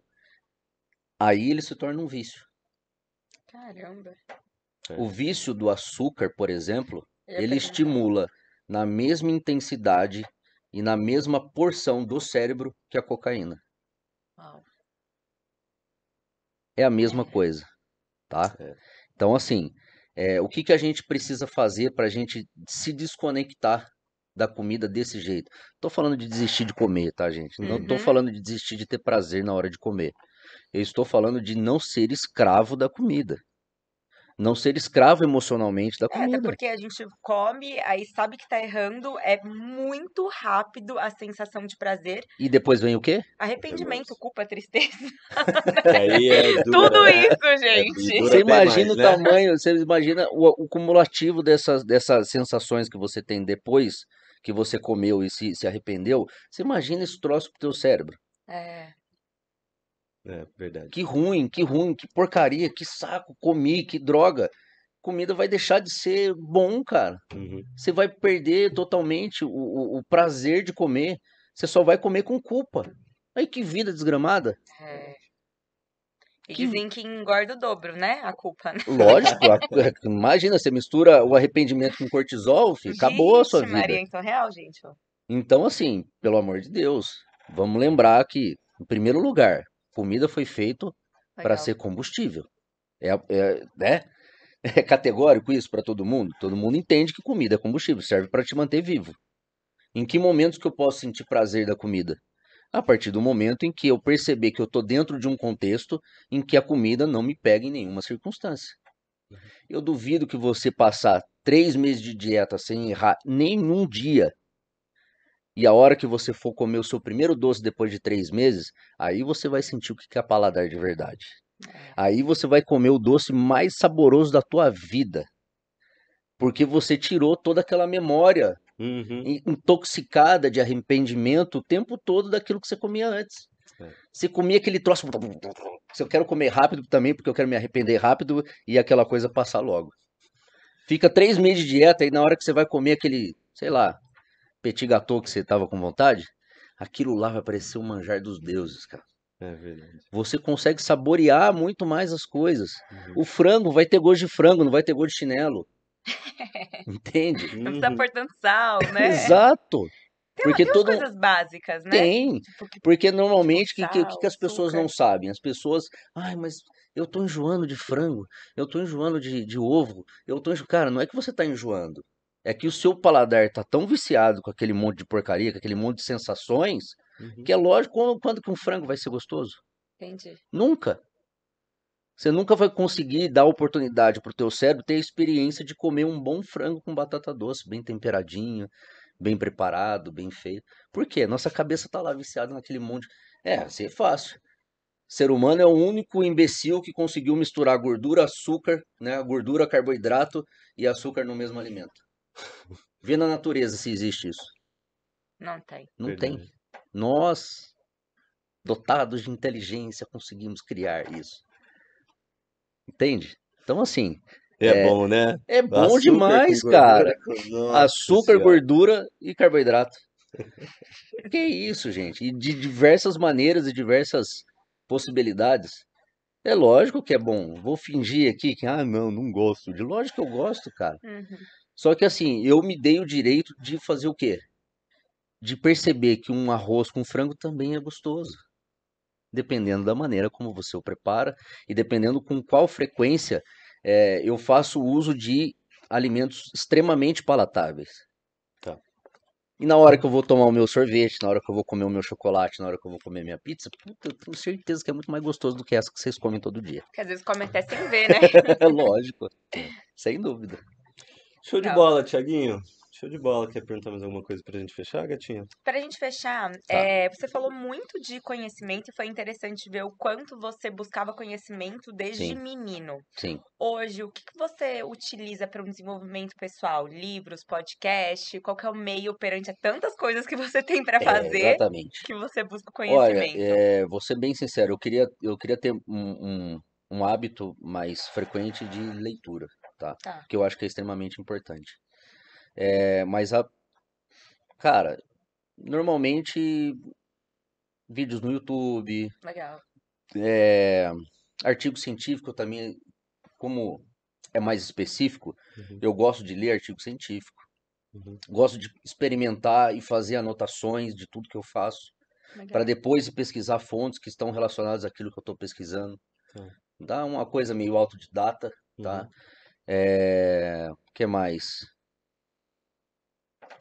aí ele se torna um vício. Caramba. O vício do açúcar, por exemplo, Eu ia ele perguntar. estimula na mesma intensidade e na mesma porção do cérebro que a cocaína. Uau. É a mesma coisa, tá? É. Então, assim, o que a gente precisa fazer para a gente se desconectar da comida desse jeito? Tô falando de desistir de comer, tá, gente? Não tô Uhum. falando de desistir de ter prazer na hora de comer. Eu estou falando de não ser escravo da comida. Não ser escravo emocionalmente da É, até comida. porque a gente come, aí sabe que tá errando, é muito rápido a sensação de prazer, E depois vem o quê? arrependimento, Remorso. culpa, tristeza, Que aí é dura, tudo né? isso, E gente. dura Você bem imagina mais, o né? tamanho, você imagina o cumulativo dessas sensações que você tem depois que você comeu e se arrependeu. Você imagina esse troço pro teu cérebro. É, É, verdade. Que ruim, que porcaria, que saco, comi, que droga. Comida vai deixar de ser bom, cara. Uhum. Você vai perder totalmente o prazer de comer. Você só vai comer com culpa. Aí que vida desgramada. é. E Que, dizem que engorda o dobro, né? A culpa, né? lógico, imagina, você mistura o arrependimento com cortisol, filho, acabou a sua Vixe, vida. Maria, então real, gente. Ó. Então, assim, pelo amor de Deus, vamos lembrar que, em primeiro lugar, comida foi feita para Legal. ser combustível. Né? É categórico isso para todo mundo? Todo mundo entende que comida é combustível, serve para te manter vivo. Em que momentos que eu posso sentir prazer da comida? A partir do momento em que eu perceber que eu estou dentro de um contexto em que a comida não me pega em nenhuma circunstância. Eu duvido que você passar 3 meses de dieta sem errar nenhum dia, e a hora que você for comer o seu primeiro doce depois de 3 meses, aí você vai sentir o que é paladar de verdade. É. Aí você vai comer o doce mais saboroso da tua vida. Porque você tirou toda aquela memória Uhum. intoxicada de arrependimento o tempo todo daquilo que você comia antes. É. Você comia aquele troço. Se eu quero comer rápido também, porque eu quero me arrepender rápido e aquela coisa passar logo. Fica 3 meses de dieta e na hora que você vai comer aquele, sei lá, petit gâteau que você tava com vontade, aquilo lá vai parecer um manjar dos deuses, cara. É verdade. Você consegue saborear muito mais as coisas. Uhum. O frango vai ter gosto de frango, não vai ter gosto de chinelo. Entende? Não precisa Uhum. pôr tanto sal, né? Exato. Porque Tem umas todo coisas básicas, né? tem. Tipo, Porque tipo normalmente o que sal, as pessoas açúcar. não sabem? As pessoas, ai, mas eu tô enjoando de frango, eu tô enjoando de ovo, Cara, não é que você tá enjoando. É que o seu paladar tá tão viciado com aquele monte de porcaria, com aquele monte de sensações, Uhum. que é lógico, quando que um frango vai ser gostoso? Entendi. Nunca. Você nunca vai conseguir dar oportunidade pro teu cérebro ter a experiência de comer um bom frango com batata doce, bem temperadinho, bem preparado, bem feito. Por quê? Nossa cabeça tá lá viciada naquele monte. É, assim é fácil. Ser humano é o único imbecil que conseguiu misturar gordura, açúcar, né? Gordura, carboidrato e açúcar no mesmo alimento. Vê na natureza se existe isso. Não tem. Não tem. Verdade. Nós, dotados de inteligência, conseguimos criar isso. Entende? Então, assim, É bom, né? é bom Açúcar com demais, gordura. cara. Nossa Açúcar, senhora. gordura e carboidrato. Que isso, gente? E de diversas maneiras e diversas possibilidades. É lógico que é bom. Vou fingir aqui que, não gosto. De lógico que eu gosto, cara. Uhum. Só que assim, eu me dei o direito de fazer o quê? De perceber que um arroz com frango também é gostoso. Dependendo da maneira como você o prepara e dependendo com qual frequência eu faço uso de alimentos extremamente palatáveis. Tá. E na hora que eu vou tomar o meu sorvete, na hora que eu vou comer o meu chocolate, na hora que eu vou comer minha pizza, puta, eu tenho certeza que é muito mais gostoso do que essa que vocês comem todo dia. Que às vezes come até sem ver, né? Lógico, sem dúvida. Show de Legal. bola, Thiaguinho. Show de bola. Quer perguntar mais alguma coisa pra gente fechar, gatinha? Para a gente fechar, Tá, você falou muito de conhecimento e foi interessante ver o quanto você buscava conhecimento desde sim, menino. sim. Hoje, o que que você utiliza para um desenvolvimento pessoal? Livros, podcast? Qual que é o meio perante a tantas coisas que você tem para fazer Exatamente. que você busca o Olha, conhecimento? vou ser bem sincero, eu queria ter um hábito mais frequente de leitura, tá? Tá, Que eu acho que é extremamente importante. Mas, cara, normalmente vídeos no YouTube, legal. é, artigo científico também, como é mais específico, Uhum, eu gosto de ler artigo científico, uhum. gosto de experimentar e fazer anotações de tudo que eu faço, para Legal. depois ir pesquisar fontes que estão relacionadas àquilo que eu estou pesquisando. Tá. Dá uma coisa meio autodidata, tá? Uhum, O que mais?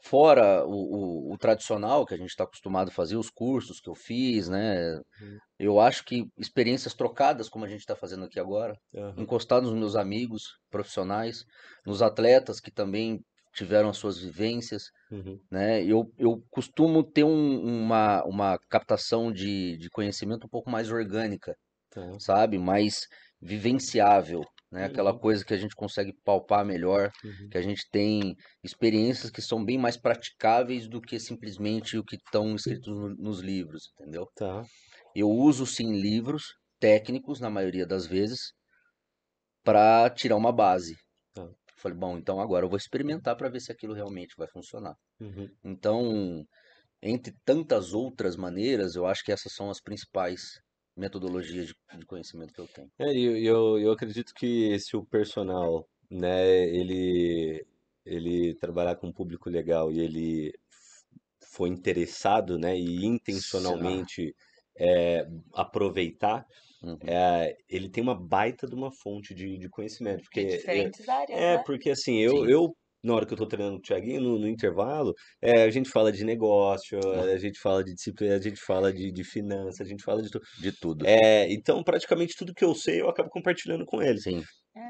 Fora o tradicional que a gente está acostumado a fazer, os cursos que eu fiz, né? uhum, Eu acho que experiências trocadas, como a gente está fazendo aqui agora, aham, encostado nos meus amigos profissionais, nos atletas que também tiveram as suas vivências, uhum, né? Eu costumo ter uma captação de conhecimento um pouco mais orgânica, tá. sabe? Mais vivenciável, né? Aquela Uhum, coisa que a gente consegue palpar melhor, uhum. que a gente tem experiências que são bem mais praticáveis do que simplesmente o que estão escritos nos livros, entendeu? Tá. Eu uso sim livros técnicos, na maioria das vezes, para tirar uma base. Tá. Falei, bom, então agora eu vou experimentar para ver se aquilo realmente vai funcionar. Uhum. Então, entre tantas outras maneiras, eu acho que essas são as principais metodologias de conhecimento que eu tenho. Eu acredito que se o personal, né, ele trabalhar com um público legal e ele for interessado, né, e Ah, intencionalmente aproveitar, uhum, ele tem uma baita de uma fonte de conhecimento, De porque diferentes áreas, né? porque assim, sim. na hora que eu tô treinando com o Thiaguinho, no intervalo, a gente fala de negócio, Ah, a gente fala de disciplina, a gente fala de finanças, a gente fala de tudo. de tudo. Então, praticamente tudo que eu sei, eu acabo compartilhando com ele. Sim,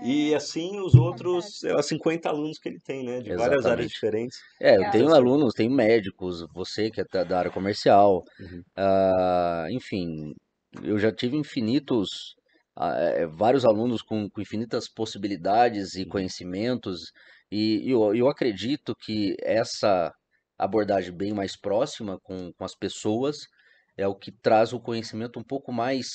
E É, assim, os outros, fantástico. 50 alunos que ele tem, né, de várias áreas exatamente. diferentes. Eu Então, Legal. tenho assim, alunos, tenho médicos, você que é da área comercial, uhum, enfim, eu já tive vários alunos com infinitas possibilidades e uhum, conhecimentos, e eu acredito que essa abordagem bem mais próxima com as pessoas é o que traz o conhecimento um pouco mais,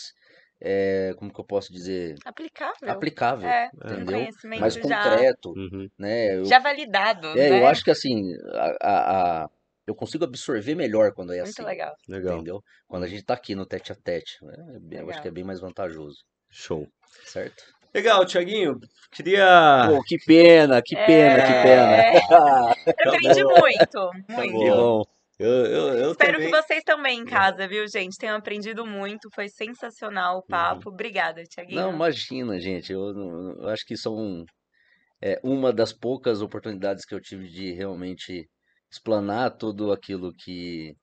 como que eu posso dizer, Aplicável. aplicável, É, um é, entendeu? Mais conhecimento já, concreto, uhum, né? uhum, já validado, Eu né? acho que assim, eu consigo absorver melhor quando é Muito assim, legal. Legal. entendeu? Quando a gente tá aqui no tete a tete, né? Eu acho que é Legal. bem mais vantajoso, Show. certo? Legal, Thiaguinho. Queria. Pô, que pena, que pena, que pena. É, aprendi Acabou. muito, Que muito. bom. Eu Espero que também. vocês também em casa, viu, gente? Tenham aprendido muito. Foi sensacional o Uhum. papo. Obrigada, Não, Thiaguinho. imagina, gente. Eu acho que uma das poucas oportunidades que eu tive de realmente explanar tudo aquilo que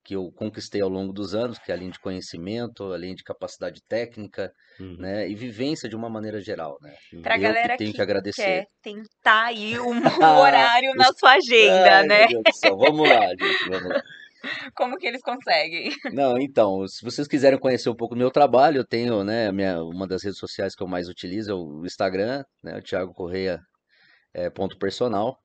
eu conquistei ao longo dos anos, que é além de conhecimento, além de capacidade técnica, Uhum. né, e vivência de uma maneira geral, né? Pra Eu que galera tenho que que agradecer. quer tentar aí um horário na sua agenda, Ai, meu né? Deus do céu. Vamos lá, gente, vamos lá. Como que eles conseguem? Não, então, se vocês quiserem conhecer um pouco do meu trabalho, eu tenho, né, uma das redes sociais que eu mais utilizo é o Instagram, né, o Thiago Correia ponto personal.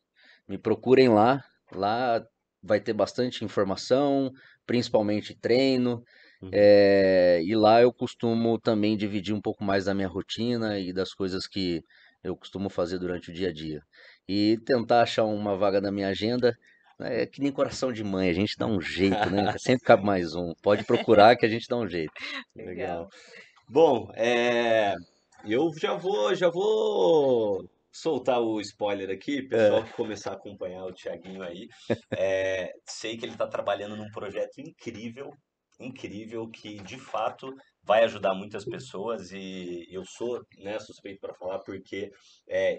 Me procurem lá. Lá vai ter bastante informação, principalmente treino. Uhum. E lá eu costumo também dividir um pouco mais da minha rotina e das coisas que eu costumo fazer durante o dia a dia. E tentar achar uma vaga na minha agenda. É que nem coração de mãe, a gente dá um jeito, né? Sempre cabe mais um. Pode procurar que a gente dá um jeito. Legal. Bom, eu já vou soltar o spoiler aqui, pessoal que começar a acompanhar o Thiaguinho aí. Sei que ele está trabalhando num projeto incrível, incrível, que de fato vai ajudar muitas pessoas e eu sou, né, suspeito para falar porque é,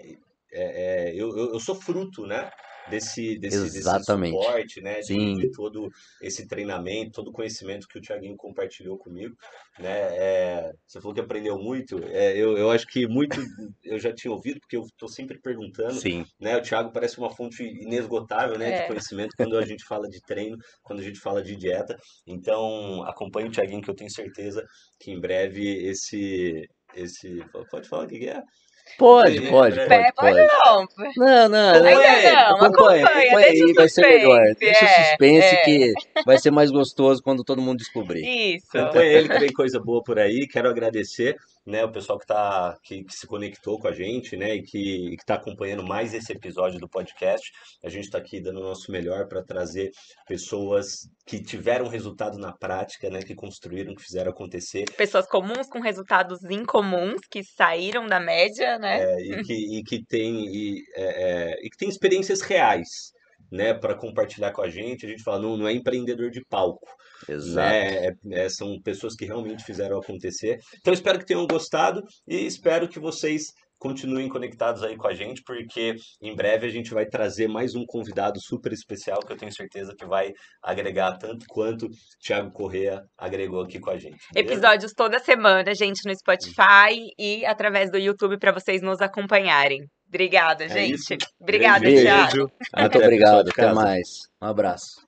eu sou fruto, né, desse Exatamente. suporte, né, Sim, de todo esse treinamento, todo o conhecimento que o Thiaguinho compartilhou comigo, né? Você falou que aprendeu muito. Eu acho que muito eu já tinha ouvido, porque eu estou sempre perguntando, sim. né? O Thiago parece uma fonte inesgotável, né, de É. conhecimento quando a gente fala de treino, quando a gente fala de dieta. Então, acompanhe o Thiaguinho, que eu tenho certeza que em breve esse pode falar o que que é? Pode, Em pode, breve. pode, Pode pode. não. Não, não, Acompanha Ainda ele. não. acompanha Acompanha, deixa o aí, vai ser melhor. suspense. Deixa o suspense É. que vai ser mais gostoso quando todo mundo descobrir. Isso. Acompanha ele que vem coisa boa por aí. Quero agradecer, né, o pessoal que se conectou com a gente, né, e que está acompanhando mais esse episódio do podcast. A gente está aqui dando o nosso melhor para trazer pessoas que tiveram resultado na prática, né, que construíram, que fizeram acontecer, Pessoas comuns com resultados incomuns que saíram da média, né? e que tem experiências reais, né, para compartilhar com a gente. A gente fala, não é empreendedor de palco, Exato. né? São pessoas que realmente fizeram acontecer. Então espero que tenham gostado e espero que vocês continuem conectados aí com a gente, porque em breve a gente vai trazer mais um convidado super especial que eu tenho certeza que vai agregar tanto quanto Thiago Corrêa agregou aqui com a gente, beleza? Episódios toda semana, gente, no Spotify e através do YouTube para vocês nos acompanharem. Obrigada, É gente. isso. Obrigada, Grande Beijo. Thiago. beijo. Muito Até, pessoal obrigado. de Até casa. mais. Um abraço.